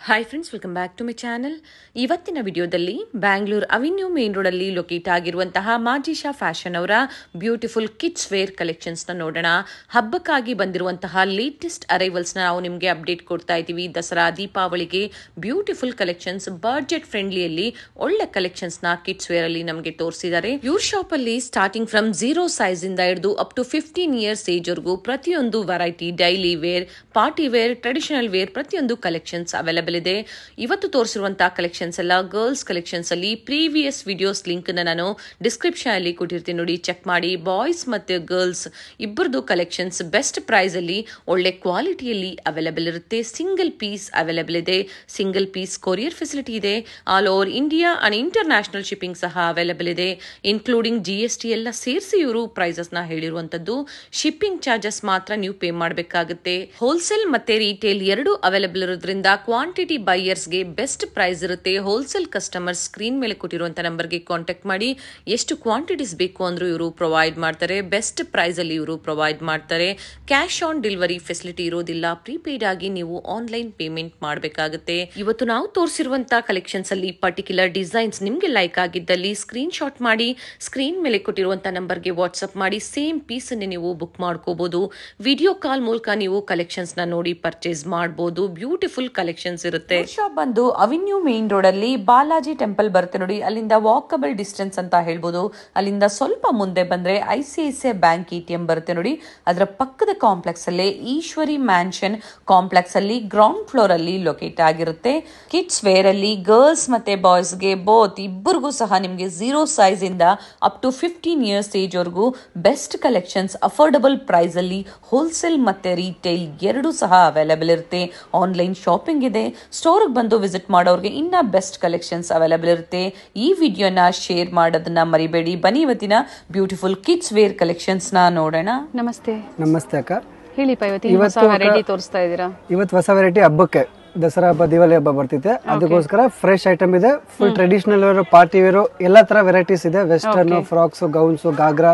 Hi friends, welcome back to my channel. ಇವತ್ತಿನ ವಿಡಿಯೋದಲ್ಲಿ Bangalore avenue main ರೋಡಲ್ಲಿ ಲೊಕೇಟ್ ಆಗಿರುವಂತಹ ಮಾಜಿಶಾ ಫ್ಯಾಷನ್ ಅವರ ಬ್ಯೂಟಿಫುಲ್ ಕಿಡ್ಸ್ ವೇರ್ ಕಲೆಕ್ಷನ್ಸ್ನ ನೋಡೋಣ. ಹಬ್ಬಕ್ಕಾಗಿ ಬಂದಿರುವಂತಹ ಲೇಟೆಸ್ಟ್ ಅರೈವಲ್ಸ್ನ ನಾವು ನಿಮಗೆ ಅಪ್ಡೇಟ್ ಕೊಡ್ತಾ ಇದ್ದೀವಿ. ದಸರಾ, ದೀಪಾವಳಿಗೆ ಬ್ಯೂಟಿಫುಲ್ ಕಲೆಕ್ಷನ್ಸ್, ಬಡ್ಜೆಟ್ ಫ್ರೆಂಡ್ಲಿಯಲ್ಲಿ ಒಳ್ಳೆ ಕಲೆಕ್ಷನ್ಸ್ನ ಕಿಡ್ಸ್ ವೇರ್ ಅಲ್ಲಿ ನಮಗೆ ತೋರಿಸಿದ್ದಾರೆ. ಇವ್ರ ಶಾಪ್ ಅಲ್ಲಿ ಸ್ಟಾರ್ಟಿಂಗ್ ಫ್ರಮ್ 0 ಸೈಜ್ ಇಂದ ಹಿಡಿದು ಅಪ್ ಟು 15 ಇಯರ್ಸ್ ಏಜ್ ವರೆಗೂ ಪ್ರತಿಯೊಂದು variety, daily wear, party wear, traditional wear ಪ್ರತಿಯೊಂದು ಕಲೆಕ್ಷನ್ಸ್ ಅವೈಲೇಬಲ್ ಇದೆ. ಇವತ್ತು ತೋರಿಸಿರುವಂತಹ ಕಲೆಕ್ಷನ್ಸ್ ಎಲ್ಲ ಗರ್ಲ್ಸ್ ಕಲೆಕ್ಷನ್ಸ್ ಅಲ್ಲಿ ಪ್ರೀವಿಯಸ್ ವಿಡಿಯೋಸ್ ಲಿಂಕ್ ನಾನು ಡಿಸ್ಕ್ರಿಪ್ಷನ್ ಅಲ್ಲಿ ಕೊಟ್ಟಿರ್ತೀನಿ, ನೋಡಿ ಚೆಕ್ ಮಾಡಿ. ಬಾಯ್ಸ್ ಮತ್ತೆ ಗರ್ಲ್ಸ್ ಇಬ್ಬರದು ಕಲೆಕ್ಷನ್ಸ್ ಬೆಸ್ಟ್ ಪ್ರೈಸ್ ಅಲ್ಲಿ ಒಳ್ಳೆ ಕ್ವಾಲಿಟಿಯಲ್ಲಿ ಅವೈಲೇಬಲ್ ಇರುತ್ತೆ. ಸಿಂಗಲ್ ಪೀಸ್ ಅವೈಲೇಬಲ್ ಇದೆ. ಸಿಂಗಲ್ ಪೀಸ್ ಕೊರಿಯರ್ ಫೆಸಿಲಿಟಿ ಇದೆ. All over India and international shipping ಸಹ ಅವೈಲೇಬಲ್ ಇದೆ. ಇನ್ಕ್ಲೂಡಿಂಗ್ GST ಎಲ್ಲ ಸೇರಿಸಿ ಇವರು ಪ್ರೈಸಸ್ ನ ಹೇಳಿರುವಂತದ್ದು. ಶಿಪ್ಪಿಂಗ್ ಚಾರ್ಜಸ್ ಮಾತ್ರ ನೀವು ಪೇ ಮಾಡಬೇಕಾಗುತ್ತೆ. ಹೋಲ್ಸೇಲ್ ಮತ್ತೆ ರಿಟೇಲ್ ಎರಡು ಅವೈಲೇಬಲ್ ಇರೋದ್ರಿಂದ ಕ್ವಾಂಟಿಟಿ ಬೈಯರ್ಸ್ಗೆ ಬೆಸ್ಟ್ ಪ್ರೈಸ್ ಇರುತ್ತೆ. ಹೋಲ್ಸೇಲ್ ಕಸ್ಟಮರ್ಸ್ ಸ್ಕ್ರೀನ್ ಮೇಲೆ ಕೊಟ್ಟಿರುವಂತಹ ನಂಬರ್ಗೆ ಕಾಂಟ್ಯಾಕ್ಟ್ ಮಾಡಿ ಎಷ್ಟು ಕ್ವಾಂಟಿಟೀಸ್ ಬೇಕು ಅಂದ್ರೂ ಇವರು ಪ್ರೊವೈಡ್ ಮಾಡ್ತಾರೆ. ಬೆಸ್ಟ್ ಪ್ರೈಸ್ ಅಲ್ಲಿ ಇವರು ಪ್ರೊವೈಡ್ ಮಾಡ್ತಾರೆ. ಕ್ಯಾಶ್ ಆನ್ ಡೆಲಿವರಿ ಫೆಸಿಲಿಟಿ ಇರೋದಿಲ್ಲ. ಪ್ರೀಪೇಡ್ ಆಗಿ ನೀವು ಆನ್ಲೈನ್ ಪೇಮೆಂಟ್ ಮಾಡಬೇಕಾಗುತ್ತೆ. ಇವತ್ತು ನಾವು ತೋರಿಸಿರುವಂತಹ ಕಲೆಕ್ಷನ್ಸ್ ಅಲ್ಲಿ ಪರ್ಟಿಕ್ಯುಲರ್ ಡಿಸೈನ್ಸ್ ನಿಮ್ಗೆ ಲೈಕ್ ಆಗಿದ್ದಲ್ಲಿ ಸ್ಕ್ರೀನ್ ಶಾಟ್ ಮಾಡಿ ಸ್ಕ್ರೀನ್ ಮೇಲೆ ಕೊಟ್ಟಿರುವಂತಹ ನಂಬರ್ಗೆ ವಾಟ್ಸ್ಆಪ್ ಮಾಡಿ ಸೇಮ್ ಪೀಸ್ ಅನ್ನು ನೀವು ಬುಕ್ ಮಾಡ್ಕೋಬಹುದು. ವಿಡಿಯೋ ಕಾಲ್ ಮೂಲಕ ನೀವು ಕಲೆಕ್ಷನ್ಸ್ ನ ನೋಡಿ ಪರ್ಚೇಸ್ ಮಾಡಬಹುದು. ಬ್ಯೂಟಿಫುಲ್ ಕಲೆಕ್ಷನ್ಸ್ ಇರುತ್ತೆ. ಶಾಪ್ ಬಂದು ಅವೆನ್ಯೂ ಮೇನ್ ರೋಡ್ ಅಲ್ಲಿ ಬಾಲಾಜಿ ಟೆಂಪಲ್ ಬರುತ್ತೆ ನೋಡಿ, ಅಲ್ಲಿಂದ ವಾಕಬಲ್ ಡಿಸ್ಟೆನ್ಸ್ ಅಂತ ಹೇಳ್ಬೋದು. ಅಲ್ಲಿಂದ ಸ್ವಲ್ಪ ಮುಂದೆ ಬಂದ್ರೆ ICICI ಬ್ಯಾಂಕ್ ATM ಬರುತ್ತೆ ನೋಡಿ, ಅದರ ಪಕ್ಕದ ಕಾಂಪ್ಲೆಕ್ಸ್ ಅಲ್ಲೇ ಈಶ್ವರಿ ಮ್ಯಾನ್ಷನ್ ಕಾಂಪ್ಲೆಕ್ಸ್ ಅಲ್ಲಿ ಗ್ರೌಂಡ್ ಫ್ಲೋರ್ ಅಲ್ಲಿ ಲೊಕೇಟ್ ಆಗಿರುತ್ತೆ. ಕಿಡ್ಸ್ ವೇರ್ ಅಲ್ಲಿ ಗರ್ಲ್ಸ್ ಮತ್ತೆ ಬಾಯ್ಸ್ ಗೆ ಬೋತ್ ಇಬ್ಬರಿಗೂ ಸಹ ನಿಮಗೆ 0 ಸೈಜ್ ಇಂದ ಅಪ್ ಟು 15 ಇಯರ್ಸ್ ಏಜ್ ವರೆಗೂ ಬೆಸ್ಟ್ ಕಲೆಕ್ಷನ್ಸ್ ಅಫೋರ್ಡಬಲ್ ಪ್ರೈಸ್ ಅಲ್ಲಿ ಹೋಲ್ಸೇಲ್ ಮತ್ತೆ ರಿಟೇಲ್ ಎರಡೂ ಸಹ ಅವೈಲೇಬಲ್ ಇರುತ್ತೆ. ಆನ್ಲೈನ್ ಶಾಪಿಂಗ್ ಇದೆ. ಸ್ಟೋರ್ ಬಂದು ವಿಸಿಟ್ ಮಾಡೋರಿಗೆ ಇನ್ನ ಬೆಸ್ಟ್ ಕಲೆಕ್ಷನ್ಸ್ ಅವೈಲೇಬಲ್ ಇರುತ್ತೆ. ಈ ವಿಡಿಯೋನ ಶೇರ್ ಮಾಡೋದನ್ನ ಮರಿಬೇಡಿ. ಬನ್ನಿ ಇವತ್ತಿನ ಬ್ಯೂಟಿಫುಲ್ ಕಿಡ್ಸ್ ವೇರ್ ಕಲೆಕ್ಷನ್ಸ್ ನ ನೋಡೋಣ. ನಮಸ್ತೆ. ನಮಸ್ತೆ ಅಕ್ಕ. ಹೇಳಿ ಇವತ್ತು ಹೊಸ ವೆರೈಟಿ ತೋರಿಸ್ತಾ ಇದ್ದೀರಾ? ಇವತ್ತು ಹೊಸ ವೆರೈಟಿ ಹಬ್ಬಕ್ಕೆ, ದಸರಾ ಹಬ್ಬ, ದಿವಾಲಿ ಹಬ್ಬ ಬರ್ತಿದೆ, ಅದಕ್ಕೋಸ್ಕರ ಫ್ರೆಶ್ ಐಟಮ್ ಇದೆ. Full traditional wear, party wear ಎಲ್ಲಾ ತರ ವೆರೈಟೀಸ್ ಇದೆ. ವೆಸ್ಟರ್ನ್, ಫ್ರಾಕ್ಸ್, ಗೌನ್ಸ್, ಗಾಗ್ರಾ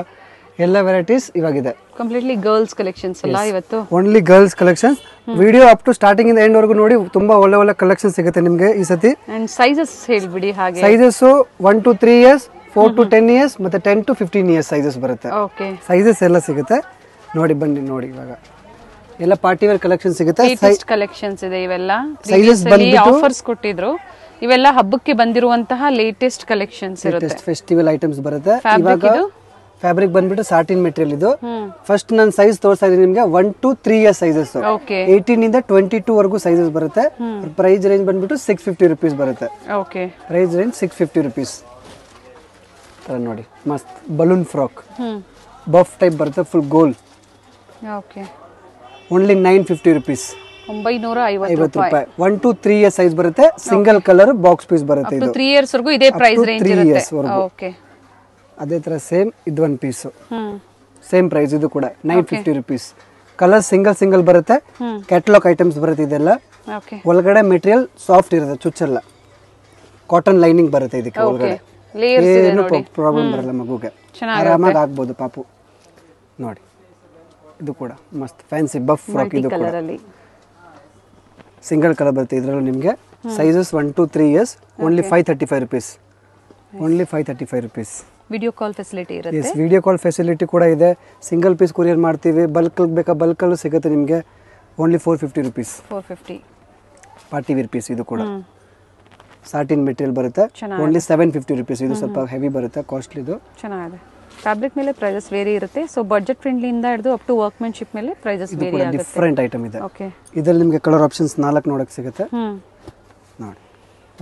ಎಲ್ಲ ವೆರೈಟೀಸ್ ಇವಾಗಿದೆ. ಕಂಪ್ಲೀಟ್ಲಿ ಗರ್ಲ್ಸ್ ಕಲೆಕ್ಷನ್ಸ್ ಅಲ್ಲ ಇವತ್ತು? Only girls collections. Video up to starting ಇಂದ ಎಂಡ್ ವರೆಗೂ ನೋಡಿ, ತುಂಬಾ ಒಳ್ಳೆ ಒಳ್ಳೆ ಕಲೆಕ್ಷನ್ ಸಿಗುತ್ತೆ ನಿಮಗೆ ಈ ಸತಿ. ಅಂಡ್ ಸೈಜಸ್ ಹೇಳ್ಬಿಡಿ. ಹಾಗೆ sizes 1 to 3 years, 4 to 10 years ಮತ್ತೆ 10 to 15 ಇಯರ್ಸ್ ಸೈಜಸ್ ಬರುತ್ತೆ. ಓಕೆ, ಸೈಜಸ್ ಎಲ್ಲ ಸಿಗುತ್ತೆ ನೋಡಿ. ಬನ್ನಿ ನೋಡಿ, ಇವಾಗ ಎಲ್ಲ ಪಾರ್ಟಿ ವೇರ್ ಕಲೆಕ್ಷನ್ ಸಿಗುತ್ತೆ. ಲೇಟೆಸ್ಟ್ ಕಲೆಕ್ಷನ್ಸ್ ಇದೆ ಇವೆಲ್ಲ. ಸೈಜಸ್ ಬಂದು ಆಫರ್ಸ್ ಕೊಟ್ಟಿದ್ರು. ಇವೆಲ್ಲ ಹಬ್ಬಕ್ಕೆ ಬಂದಿರುವಂತಹ ಲೇಟೆಸ್ಟ್ ಕಲೆಕ್ಷನ್ಸ್ ಇರುತ್ತೆ. ಫೆಸ್ಟಿವಲ್ ಐಟಮ್ಸ್ ಬರುತ್ತೆ. ಇವಾಗ ಫ್ಯಾಬ್ರಿಕ್ ಬಂದ್ಬಿಟ್ಟು ಸಾಟಿನ್ ಮೆಟೀರಿಯಲ್ ಇದು. ಫಸ್ಟ್ ನಾನು ಸೈಜ್ ತೋರಿಸ್ತಾ ಇದೀನಿ ನಿಮಗೆ. 1 to 3 ಇಯರ್ಸ್ ಸೈಜಸ್, 18 ಇಂದ 22 ವರೆಗೂ ಸೈಜಸ್ ಬರುತ್ತೆ. ಪ್ರೈಸ್ ರೇಂಜ್ ಬಂದ್ಬಿಟ್ಟು 650 rupees ಬರುತ್ತೆ. Okay, price range 650 rupees. ನೋಡಿ, ಮಸ್ತ್ ಬಲೂನ್ ಫ್ರಾಕ್, ಬಫ್ ಟೈಪ್ ಬರುತ್ತೆ, ಫುಲ್ ಗೋಲ್. Okay, only 950 rupees. 950 ರೂಪಾಯಿ. 1 to 3 ಇಯರ್ಸ್ ಸೈಜ್ ಬರುತ್ತೆ. ಸಿಂಗಲ್ ಕಲರ್ ಬಾಕ್ಸ್ ಪೀಸ್ ಬರುತ್ತೆ. ಇದು 3 ಇಯರ್ಸ್ ವರೆಗೂ ಇದೇ ಪ್ರೈಸ್ ರೇಂಜ್ ಇರುತ್ತೆ. ಓಕೆ, ಅದೇ ತರ ಸೇಮ್ ಇದು ಒಂದು ಪೀಸ್, ಸೇಮ್ ಪ್ರೈಸ್. ಇದು ಕೂಡ 950 rupees. ಕಲರ್ ಸಿಂಗಲ್ ಬರುತ್ತೆ. ಕ್ಯಾಟಲಾಗ್ ಐಟಮ್ಸ್ ಬರುತ್ತೆ ಇದೆಲ್ಲ. ಒಳಗಡೆ ಮೆಟೀರಿಯಲ್ ಸಾಫ್ಟ್ ಇರುತ್ತೆ, ಚುಚ್ಚಲ್ಲ. ಕಾಟನ್ ಲೈನಿಂಗ್ ಬರುತ್ತೆ ಇದಕ್ಕೆ ಒಳಗಡೆ. ಏನು ಪ್ರಾಬ್ಲಮ್ ಬರಲ್ಲ ಮಗುಗೆ, ಆರಾಮಾಗಿ ಆಗ್ಬೋದು ಪಾಪು. ನೋಡಿ, ಇದು ಕೂಡ ಮಸ್ತ್ ಫ್ಯಾನ್ಸಿ ಬಫ್ ಫ್ರಾಕ್. ಇದು ಕೂಡ ಸಿಂಗಲ್ ಕಲರ್ ಬರುತ್ತೆ. ಇದರಲ್ಲೂ ನಿಮಗೆ sizes 1 to 3 years. Only 535 rupees. Only 535 rupees. Video call facility ಇರುತ್ತೆ. ಎಸ್, ವಿಡಿಯೋ ಕಾಲ್ ಫೆಸಿಲಿಟಿ ಕೂಡ ಇದೆ. ಸಿಂಗಲ್ ಪೀಸ್ ಕೊರಿಯರ್ ಮಾಡ್ತೀವಿ. ಬಲ್ಕ್ ಬೇಕಾ ಬಲ್ಕಲ್ಲೂ ಸಿಗುತ್ತೆ ನಿಮಗೆ. Only 450 rupees. 450 party wear piece. ಇದು ಕೂಡ ಸಾಟಿನ್ ಮೆಟೀರಿಯಲ್ ಬರುತ್ತೆ. Only 750 rupees. ಇದು ಸ್ವಲ್ಪ ಹೆವಿ ಬರುತ್ತೆ, ಕಾಸ್ಟ್ಲಿ. ಇದು ಚೆನ್ನಾಗಿದೆ. ಫ್ಯಾಬ್ರಿಕ್ ಮೇಲೆ ಪ್ರೈಸಸ್ ವೇರಿ ಇರುತ್ತೆ. ಸೊ ಬಡ್ಜೆಟ್ ಫ್ರೆಂಡ್ಲಿ ಇಂದ ಹಿಡಿದು ಅಪ್ ಟು ವರ್ಕ್ಮೆನ್ಶಿಪ್ ಮೇಲೆ ಪ್ರೈಸಸ್ ವೇರಿ ಆಗುತ್ತೆ. ಡಿಫರೆಂಟ್ ಐಟಮ್ ಇದೆ. ಓಕೆ, ಇದರಲ್ಲಿ ನಿಮಗೆ ಕಲರ್ ಆಪ್ಷನ್ಸ್ 4 ನೋಡಕ್ಕೆ ಸಿಗುತ್ತೆ. ನೋಡಿ,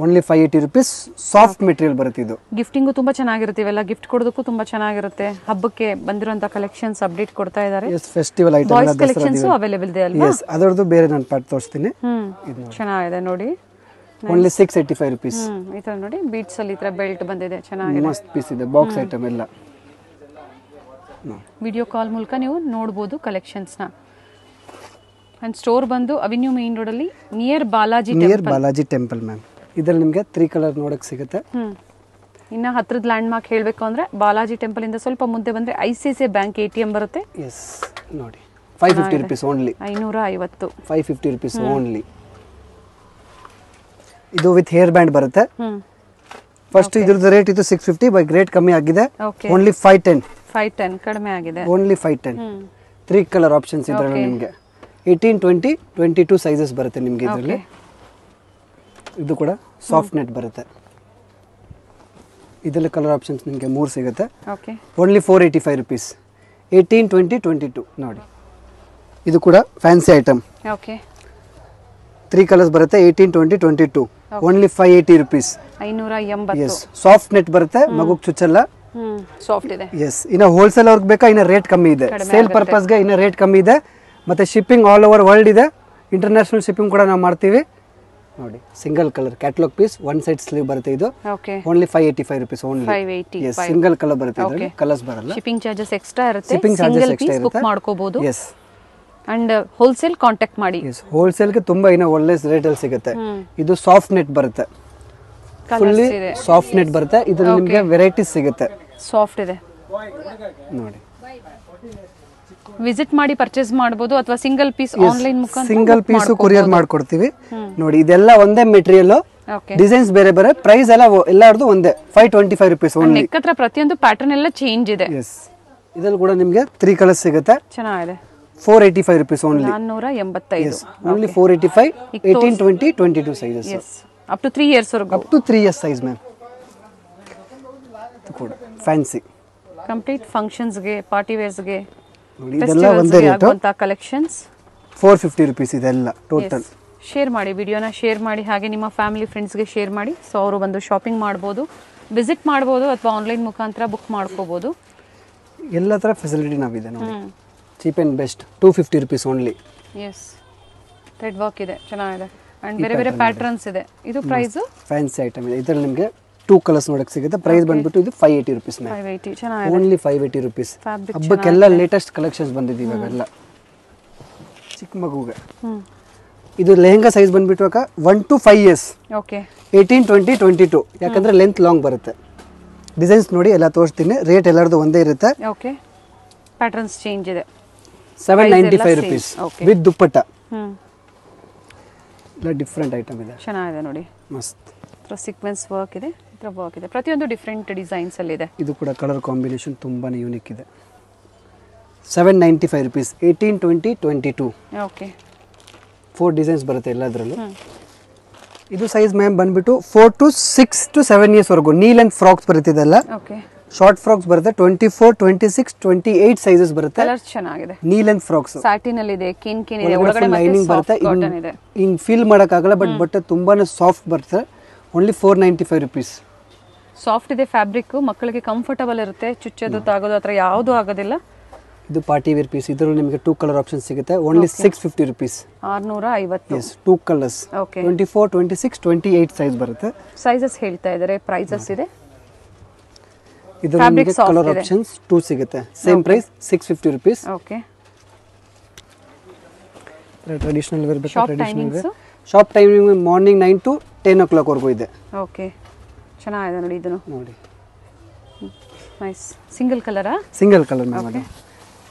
ಓನ್ಲಿ 580 rupees. ಸಾಫ್ಟ್ ಮೆಟೀರಿಯಲ್ ಬರುತ್ತೆ. ಇದು ಗಿಫ್ಟಿಂಗು ತುಂಬಾ ಚೆನ್ನಾಗಿರುತ್ತೆ. ಇವೆಲ್ಲ ಗಿಫ್ಟ್ ಕೊಡೋದಕ್ಕೂ ತುಂಬಾ ಚೆನ್ನಾಗಿರುತ್ತೆ. ಹಬ್ಬಕ್ಕೆ ಬಂದಿರುವಂತ ಕಲೆಕ್ಷನ್ಸ್ ಅಪ್ಡೇಟ್ ಕೊಡ್ತಾ ಇದ್ದಾರೆ. Yes, festival item boys collections available ಇದೆ ಅಲ್ವಾ? ಎಸ್, ಅದರದ್ದು ಬೇರೆ ನಾನು ಪಾರ್ಟ್ ತೋರಿಸ್ತೀನಿ. ಇದು ಚೆನ್ನಾಗಿದೆ ನೋಡಿ. Only 685 rupees. ಈ ತರ ನೋಡಿ, ಬೀಟ್ಸ್ ಅಲ್ಲಿ ಈ ತರ ಬೆಲ್ಟ್ ಬಂದಿದೆ, ಚೆನ್ನಾಗಿದೆ. ಮಸ್ತ್ ಪೀಸ್ ಇದೆ. ಬಾಕ್ಸ್ ಐಟಮ್ ಎಲ್ಲ. ವಿಡಿಯೋ ಕಾಲ್ ಮೂಲಕ ನೀವು ನೋಡಬಹುದು ಕಲೆಕ್ಷನ್ಸ್ ನ. ಅಂಡ್ ಸ್ಟೋರ್ ಬಂದು ಅವೆನ್ಯೂ ಮೇನ್ ರೋಡ್ ಅಲ್ಲಿ ನಿಯರ್ ಬಾಲಾಜಿ ಟೆಂಪಲ್ ಮ್ಯಾಮ್. ಇದರಲ್ಲಿ ನಿಮಗೆ 3 ಕಲರ್ ನೋಡಕ್ಕೆ ಸಿಗುತ್ತೆ. ಇನ್ನ ಹತ್ರದ ಲ್ಯಾಂಡ್ ಮಾರ್ಕ್ ಹೇಳಬೇಕು ಅಂದ್ರೆ ಬಾಲಾಜಿ ಟೆಂಪಲ್ ಇಂದ ಸ್ವಲ್ಪ ಮುಂದೆ ಬಂದ್ರೆ ICICI ಬ್ಯಾಂಕ್ ATM ಬರುತ್ತೆ. ಎಸ್, ನೋಡಿ 550 rupees ಓನ್ಲಿ. 550 550 rupees only. ಇದು ವಿತ್ ಹೇರ್ ಬ್ಯಾಂಡ್ ಬರುತ್ತೆ. ಫಸ್ಟ್ ಇದ್ರದ್ದು ರೇಟ್ ಇದು 650, ಬೈ ರೇಟ್ ಕಮ್ಮಿ ಆಗಿದೆ. ಓನ್ಲಿ 510 ಕಡಿಮೆ ಆಗಿದೆ. ಓನ್ಲಿ 510. 3 ಕಲರ್ ಆಪ್ಷನ್ಸ್ ಇದ್ರಲ್ಲಿ ನಿಮಗೆ 18, 20, 22 ಸೈಜಸ್ ಬರುತ್ತೆ ನಿಮಗೆ ಇದರಲ್ಲಿ. ಇದು ಕೂಡ ಸಾಫ್ಟ್ ನೆಟ್ ಬರುತ್ತೆ. ಇದರಲ್ಲಿ ಕಲರ್ ಆಪ್ಷನ್ಸ್ ನಿಮಗೆ 3 ಸಿಗುತ್ತೆ. Only 485 rupees. 18, 20, 22 ನೋಡಿ. ಇದು ಕೂಡ ಫ್ಯಾನ್ಸಿ ಐಟಮ್. 3 ಕಲರ್ಸ್ ಬರುತ್ತೆ. 18, 20, 22 only 580 rupees. 580. Yes, soft net ಬರುತ್ತೆ, ಮಗುಗೆ ಚುಚ್ಚಲ್ಲ. ಸಾಫ್ಟ್ ಇದೆ. ಎಸ್, ಇನ್ನು ಹೋಲ್ಸೇಲ್ ಅವ್ರಿಗೆ ಬೇಕಾ ಇನ್ನು ರೇಟ್ ಕಮ್ಮಿ ಇದೆ. ಸೇಲ್ ಪರ್ಪಸ್ಗೆ ಇನ್ನು ರೇಟ್ ಕಮ್ಮಿ ಇದೆ. ಮತ್ತೆ ಶಿಪ್ಪಿಂಗ್ ಆಲ್ ಓವರ್ ವರ್ಲ್ಡ್ ಇದೆ. ಇಂಟರ್ನ್ಯಾಷನಲ್ ಶಿಪ್ಪಿಂಗ್ ಕೂಡ ನಾವು ಮಾಡ್ತೀವಿ. ನೋಡಿ, single colour catalogue piece, 1 side sleeve ಬರುತ್ತೆ. ಇದು only 585 rupees. Only 580. Single colour ಬರುತ್ತೆ. ಇದರಲ್ಲಿ ಕಲರ್ಸ್ ಬರಲ್ಲ. ಶಿಪ್ಪಿಂಗ್ ಚಾರ್ಜಸ್ ಎಕ್ಸ್ಟ್ರಾ ಇರುತ್ತೆ. ಸಿಂಗಲ್ ಪೀಸ್ ಬುಕ್ ಮಾಡ್ಕೋಬಹುದು. ಎಸ್, ಅಂಡ್ ಹೋಲ್ಸೇಲ್ ಕಾಂಟ್ಯಾಕ್ಟ್ ಮಾಡಿ. ಎಸ್, ಹೋಲ್ಸೇಲ್ ಗೆ ತುಂಬಾ ಇನ್ನು ಒಳ್ಳೆ ರೇಟ್ ಅಲ್ಲಿ ಸಿಗುತ್ತೆ. ಇದು ಸಾಫ್ಟ್ ನೆಟ್ ಬರುತ್ತೆ. ಫುಲ್ಲಿ ಸಾಫ್ಟ್ ನೆಟ್ ಬರುತ್ತೆ. ಇದರಲ್ಲಿ ನಿಮಗೆ ವೆರೈಟೀಸ್ ಸಿಗುತ್ತೆ. ಸಾಫ್ಟ್ ಇದೆ ನೋಡಿ. ವಿಸಿಟ್ ಮಾಡಿ ಪರ್ಚೇಸ್ ಮಾಡಬಹುದು ಅಥವಾ ಸಿಂಗಲ್ ಪೀಸ್ ಆನ್ಲೈನ್ ಮುಖಾಂತರ ಸಿಂಗಲ್ ಪೀಸ್ ಕೊರಿಯರ್ ಮಾಡ್ಕೊಡ್ತೀವಿ. ನೋಡಿ, ಇದೆಲ್ಲ ಒಂದೇ ಮೆಟೀರಿಯಲ್, ಡಿಸೈನ್ಸ್ ಬೇರೆ ಬೇರೆ, ಪ್ರೈಸ್ ಎಲ್ಲ ಎಲ್ಲಾರ್ದು ಒಂದೇ 525 ರುಪೀಸ್. ಓನ್ಲಿ ನೆಕ್ ಹತ್ರ ಪ್ರತಿಯೊಂದು ಪ್ಯಾಟರ್ನ್ ಎಲ್ಲ ಚೇಂಜ್ ಇದೆ. ಎಸ್, ಇದರಲ್ಲಿ ಕೂಡ ನಿಮಗೆ 3 ಕಲರ್ಸ್ ಸಿಗುತ್ತೆ. ಚೆನ್ನಾಗಿದೆ. 485 rupees. Only 485. Only 485. 18, 20, 22 sizes. Up to 3 years ವರೆಗೂ. Up to 3 years size ma'am. ಇದು ಕೂಡ ಫ್ಯಾನ್ಸಿ ಕಂಪ್ಲೀಟ್ ಫಂಕ್ಷನ್ಸ್ ಗೆ, ಪಾರ್ಟಿ ವೇರ್ಸ್ ಗೆ, ನೋಡಿ, ಇದೆಲ್ಲ ಒಂದೇ ರೇಟ್. ಕಲೆಕ್ಷನ್ಸ್ 450 ರುಪೀಸ್ ಇದೆಲ್ಲ ಟೋಟಲ್. ಶೇರ್ ಮಾಡಿ, ವಿಡಿಯೋನ ಶೇರ್ ಮಾಡಿ, ಹಾಗೆ ನಿಮ್ಮ ಫ್ಯಾಮಿಲಿ ಫ್ರೆಂಡ್ಸ್ಗೆ ಶೇರ್ ಮಾಡಿ. ಸೊ ಅವರು ಬಂದು ಶಾಪಿಂಗ್ ಮಾಡ್ಬೋದು, ವಿಸಿಟ್ ಮಾಡ್ಬೋದು ಅಥವಾ ಆನ್ಲೈನ್ ಮುಖಾಂತರ ಬುಕ್ ಮಾಡ್ಕೋಬೋದು. ಎಲ್ಲ ಥರ ಫೆಸಿಲಿಟಿ ನಾವಿದೆ ನೋಡಿ. Cheap and best 250 rupees only. Yes, thread work ಇದೆ, ಚೆನ್ನಾಗಿದೆ. ಅಂಡ್ ಬೇರೆ ಬೇರೆ ಪ್ಯಾಟರ್ನ್ಸ್ ಇದೆ. ಇದು ಪ್ರೈಸ್ ಫ್ಯಾನ್ಸಿ ಐಟಮ್ ಇದೆ. ಇದರಲ್ಲಿ ನಿಮಗೆ 2 ಕಲರ್ಸ್ ನೋಡಕ್ಕೆ ಸಿಗುತ್ತೆ. ಪ್ರೈಸ್ ಬಂದ್ಬಿಟ್ಟು ಇದು 580 ರುಪೀಸ್. 580 ಚೆನ್ನಾಗಿದೆ. Only 580 rupees. ಹಬ್ಬಕ್ಕೆಲ್ಲ ಲೇಟೆಸ್ಟ್ ಕಲೆಕ್ಷನ್ಸ್ ಬಂದಿದೆ ಇವಾಗೆಲ್ಲ ಚಿಕ್ಕ ಮಗುಗೆ. ಇದು ಲೆಹಂಗಾ ಸೈಜ್ ಬಂದ್ಬಿಟ್ಟು 1 to 5 ಇಯರ್ಸ್. 18, 20, 22 ಯಾಕಂದ್ರೆ ಲೆಂತ್ ಲಾಂಗ್ ಬರುತ್ತೆ. ಡಿಸೈನ್ಸ್ ನೋಡಿ ಎಲ್ಲ ತೋರಿಸ್ತೀನಿ. ರೇಟ್ ಎಲ್ಲರದು ಒಂದೇ ಇರುತ್ತೆ. ಪ್ಯಾಟರ್ನ್ಸ್ ಚೇಂಜ್ ಇದೆ. 795 ರುಪೀಸ್ ವಿತ್ ದುಪ್ಪಟ್ಟ. ಎಲ್ಲ ಡಿಫ್ರೆಂಟ್ ಐಟಮ್ ಇದೆ. ಚೆನ್ನಾಗಿದೆ ನೋಡಿ, ಮಸ್ತ್. ಸೀಕ್ವೆನ್ಸ್ ವರ್ಕ್ ಇದೆ, ಇತರ ವರ್ಕ್ ಇದೆ, ಪ್ರತಿಯೊಂದು ಡಿಫ್ರೆಂಟ್ ಡಿಸೈನ್ಸ್ ಅಲ್ಲಿ ಇದೆ. ಇದು ಕೂಡ ಕಲರ್ ಕಾಂಬಿನೇಷನ್ ತುಂಬಾನೇ ಯೂನಿಕ್ ಇದೆ. 795 ರುಪೀಸ್. 18, 20, 22 4 ಡಿಸೈನ್ಸ್ ಬರುತ್ತೆ ಎಲ್ಲದರಲ್ಲೂ. ಇದು ಸೈಜ್ ಮ್ಯಾಮ್ ಬಂದ್ಬಿಟ್ಟು 4 to 6 to 7 ಇಯರ್ಸ್ ವರೆಗೂ ನೀ ಲೆಂತ್ ಫ್ರಾಕ್ಸ್ ಬರುತ್ತೆ. ಇದೆಲ್ಲ ಶಾರ್ಟ್ ಫ್ರಾಕ್ಸ್ ಬರುತ್ತೆ. 24, 26, 28 ಸೈಜಸ್ ಬರುತ್ತೆ. ಕಲರ್ಸ್ ಚೆನ್ನಾಗಿದೆ. ನೀ ಲೆಂತ್ ಫ್ರಾಕ್ಸ್ ಸ್ಯಾಟಿನ್ ಅಲ್ಲಿ ಇದೆ, ಕಿನ್ ಇದೆ, ಒಳಗಡೆ ಲೈನಿಂಗ್ ಬರುತ್ತೆ. ಕಾಟನ್ ಇದೆ. ಇನ್ ಫೀಲ್ ಮಾಡಕ್ ಆಗಲ್ಲ, ಬಟ್ ಬಟ್ಟೆ ತುಂಬಾನೇ ಸಾಫ್ಟ್ ಬರುತ್ತೆ. Only 495 rupees. ಸಾಫ್ಟ್ ಇದೆ ಫ್ಯಾಬ್ರಿಕ್, ಮಕ್ಕಳಿಗೆ ಕಂಫರ್ಟಬಲ್ ಇರುತ್ತೆ. ಚುಚ್ಚೋದು ತಾಗೋದು ಆ ಥರ ಯಾವುದೂ ಆಗೋದಿಲ್ಲ. ಇದು ಪಾರ್ಟಿ ವೇರ್ ಪೀಸ್. ಇದರಲ್ಲಿ ನಿಮಗೆ 2 ಕಲರ್ ಆಪ್ಷನ್ ಸಿಗುತ್ತೆ. Only 650 rupees. 650. Yes, 2 colours. 24, 26, 28 size ಬರುತ್ತೆ. ಸೈಜಸ್ ಹೇಳ್ತಾ ಇದ್ದಾರೆ, ಪ್ರೈಸಸ್ ಇದೆ. ಇದರಲ್ಲಿ ನಿಮಗೆ ಕಲರ್ ಆಪ್ಷನ್ಸ್ 2 ಸಿಗುತ್ತೆ. Same price 650 rupees. Traditional wear ಬೇಕಾ? Traditional wear. Shop timing morning 9 to 10 o'clock ವರೆಗೂ ಇದೆ. ಚೆನ್ನಾಗಿದೆ ನೋಡಿ. ಇದನ್ನು ನೋಡಿ, ನೈಸ್. ಸಿಂಗಲ್ ಕಲರಾ? Single colour ma'am. ಅದು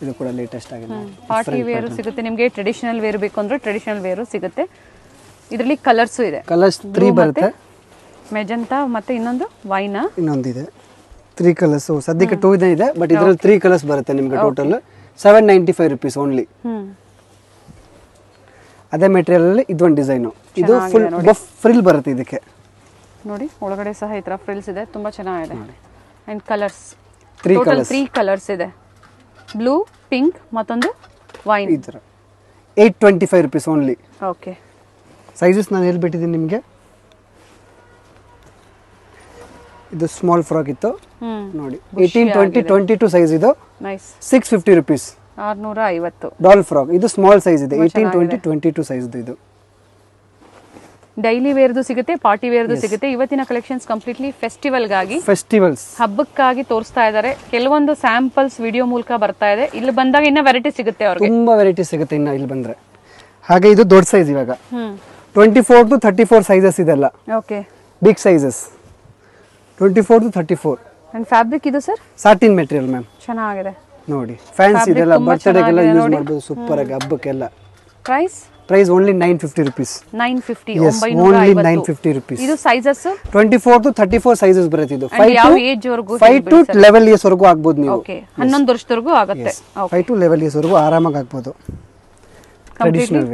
ಇದು ಕೂಡ ಲೇಟೆಸ್ಟ್ ಆಗಿದೆ. ಪಾರ್ಟಿ ವೇರ್ ಸಿಗುತ್ತೆ ನಿಮಗೆ. ಟ್ರೆಡಿಷನಲ್ ವೇರ್ ಬೇಕು ಅಂದ್ರೆ ಟ್ರೆಡಿಷನಲ್ ವೇರ್ ಸಿಗುತ್ತೆ. ಇದರಲ್ಲಿ ಕಲರ್ಸ್ ಇದೆ. ಕಲರ್ಸ್ 3 ಬರುತ್ತೆ. ಮೆಜೆಂಟಾ ಮತ್ತೆ ಇನ್ನೊಂದು ವೈನ್. ಇನ್ನೊಂದಿದೆ. 3 ಕಲರ್ಸ್. ಸದ್ಯಕ್ಕೆ 2 ಇದೆ, ಬಟ್ ಇದರಲ್ಲಿ 3 ಕಲರ್ಸ್ ಬರುತ್ತೆ ನಿಮಗೆ. Total 795 rupees only. ಅದೇ ಮೆಟೀರಿಯಲ್ ಅಲ್ಲಿ ಇದೊಂದು ಡಿಸೈನ್. ಇದು ಫುಲ್ ಬಫ್ ಫ್ರಿಲ್ ಬರುತ್ತೆ ಇದಕ್ಕೆ ನೋಡಿ. ಒಳಗಡೆ ಸಹ ಈ ತರ ಫ್ರಿಲ್ಸ್ ಇದೆ, ತುಂಬಾ ಚೆನ್ನಾಗಿದೆ. ಅಂಡ್ ಕಲರ್ಸ್ 3 ಕಲರ್ಸ್ ಇದೆ. ಬ್ಲೂ, ಪಿಂಕ್ ಮತ್ತೊಂದು ವೈನ್. ಈ ತರ 825 ರುಪೀಸ್ ಓನ್ಲಿ. ಸೈಜಸ್ ನಾನು ಹೇಳ್ಬಿಟ್ಟಿದ್ದೀನಿ ನಿಮಗೆ. ಇದು ಸ್ಮಾಲ್ ಫ್ರಾಕ್ ಇತ್ತು ನೋಡಿ. 18, 20, 22 ಸೈಜ್. ಇದು 650 ರುಪೀಸ್. 650. Doll frock. ಇದು ಸ್ಮಾಲ್ ಸೈಜ್ ಇದೆ. 18, 20, 22 ಸೈಜ್ ಇದು. ಡೈಲಿ ವೇರ್ದು ಸಿಗುತ್ತೆ, ಪಾರ್ಟಿ ವೇರ್ದು ಸಿಗುತ್ತೆ. ಇವತ್ತಿನ ಕಲೆಕ್ಷನ್ಸ್ ಕಂಪ್ಲೀಟ್ಲಿ ಫೆಸ್ಟಿವಲ್ಸ್ ಹಬ್ಬಕ್ಕಾಗಿ ತೋರಿಸ್ತಾ ಇದ್ದಾರೆ. ಕೆಲವೊಂದು ಸ್ಯಾಂಪಲ್ಸ್ ವಿಡಿಯೋ ಮೂಲಕ ಬರ್ತಾ ಇದೆ. ಇಲ್ಲಿ ಬಂದಾಗ ಇನ್ನ ವೆರೈಟಿ ಸಿಗುತ್ತೆ ಅವ್ರಿಗೆ. ತುಂಬಾ ವೆರೈಟಿ ಸಿಗುತ್ತೆ ಇನ್ನ ಇಲ್ಲಿ ಬಂದ್ರೆ. ಹಾಗೆ ಇದು ದೊಡ್ಡ ಸೈಜ್ ಇವಾಗ 24 to 34 ಸೈಜಸ್ ಇದೆಲ್ಲ. Big sizes 24 to 34. And fabric ಇದು ಸರ್ ಸಾಟಿನ್ ಮೆಟೀರಿಯಲ್ ಮ್ಯಾಮ್. ಚೆನ್ನಾಗಿದೆ ನೋಡಿ. ಫ್ಯಾನ್ಸಿ ಇದೆಲ್ಲ ಬರ್ತ್ಡೇಗೆಲ್ಲ ಯೂಸ್ ಮಾಡಬಹುದು. ಸೂಪರ್ ಆಗಿ ಹಬ್ಬಕ್ಕೆಲ್ಲ. Price only 950 rupees. 950 Yes, only 950 rupees. ಇದು ಸೈಜಸ್ 24 to 34 ಸೈಜಸ್ ಬರುತ್ತೆ ಇದು. 5 ಯಾವ ಏಜ್ ವರೆಗೂ 5 to 11 years ವರೆಗೂ ಆಗ್ಬೋದು ನೀವು. ಓಕೆ 11 ವರ್ಷದವರೆಗೂ ಆಗುತ್ತೆ. 5 to 11 years ವರೆಗೂ ಆರಾಮಾಗಿ ಆಗ್ಬೋದು.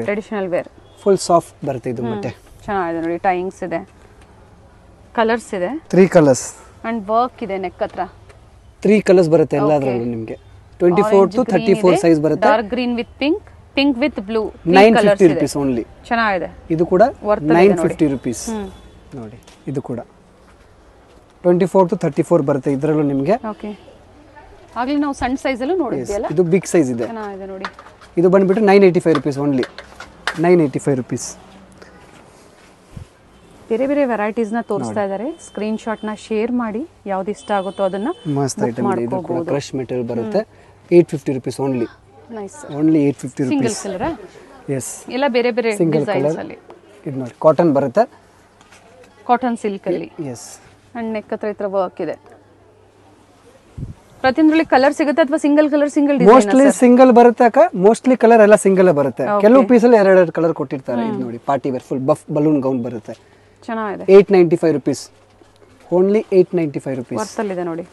ಟ್ರೆಡಿಷನಲ್ ವೇರ್ ಫುಲ್ ಸಾಫ್ಟ್ ಬರುತ್ತೆ ಇದು ಬಟ್ಟೆ. ಚೆನ್ನಾಗಿದೆ ನೋಡಿ, ಟೈಯಿಂಗ್ಸ್ ಇದೆ, ಕಲರ್ಸ್ ಇದೆ, 3 ಕಲರ್ಸ್ ಅಂಡ್ ವರ್ಕ್ ಇದೆ ನೆಕ್ ಹತ್ರ. 3 ಕಲರ್ಸ್ ಬರುತ್ತೆ ಎಲ್ಲದರಲ್ಲೂ ನಿಮಗೆ. 24 to 34 ಸೈಜ್ ಬರುತ್ತೆ. Dark green with pink, pink with blue, 950 rupees only. ಚೆನ್ನಾಗಿದೆ. ಇದು ಕೂಡ 950 rupees ನೋಡಿ. ಇದು ಕೂಡ 24 to 34 ಬರುತ್ತೆ ಇದರಲ್ಲೂ ನಿಮಗೆ. ಓಕೆ, ಆಗಲಿ ನಾವು ಸಣ್ಣ ಸೈಜ್ ಅಲ್ಲೂ ನೋಡಿದ್ವಿ ಅಲ್ಲ. ಇದು ಬಿಗ್ ಸೈಜ್ ಇದೆ. ಚೆನ್ನಾಗಿದೆ ನೋಡಿ. ಇದು ಬಂದ್ಬಿಟ್ಟು 985 rupees ಓನ್ಲಿ. 985 rupees. ಬೇರೆ ಬೇರೆ ವೆರೈಟೀಸ್ ನ ತೋರಿಸ್ತಾ ಇದ್ದಾರೆ. ಸ್ಕ್ರೀನ್ ಶಾಟ್ ನ ಶೇರ್ ಮಾಡಿ, ಯಾವ್ದು ಇಷ್ಟ ಆಗುತ್ತೋ ಅದನ್ನ ಮಸ್ತ್ ಐಟಮ್ ಇದೆ. ಇದು ಕೂಡ ಕ್ರಶ್ ಮೆಟೀರಿಯಲ್ ಬರುತ್ತೆ. 850 rupees only. Nice. Only 850 rupees. Single colour. Yes, ಎಲ್ಲ ಬೇರೆ ಬೇರೆ ಡಿಸೈನ್ಸ್ ಅಲ್ಲಿ. ಇದು ನೋಡಿ ಕಾಟನ್ ಬರುತ್ತೆ. ಕಾಟನ್ ಸಿಲ್ಕ್ ಅಲ್ಲಿ. ಎಸ್, ಅಂಡ್ ನೆಕ್ ಹತ್ರ ಈ ತರ ವರ್ಕ್ ಇದೆ. ಪ್ರತಿಯೊಂದರಲ್ಲಿ ಕಲರ್ ಸಿಗುತ್ತೆ ಅಥವಾ single colour single design? Mostly single ಬರುತ್ತೆ ಅಕ್ಕ. ಮೋಸ್ಟ್ಲಿ ಕಲರ್ ಎಲ್ಲ ಸಿಂಗಲ್ ಬರುತ್ತೆ. ಕೆಲವು ಪೀಸ್ ಅಲ್ಲಿ ಎರಡು ಕಲರ್ ಕೊಟ್ಟಿರ್ತಾರೆ. ಇದು ನೋಡಿ party wear full puff balloon gown ಬರುತ್ತೆ. ಚೆನ್ನಾಗಿದೆ. 895 rupees ಓನ್ಲಿ. 895 rupees. ವರ್ತಲ್ ಇದೆ ನೋಡಿ.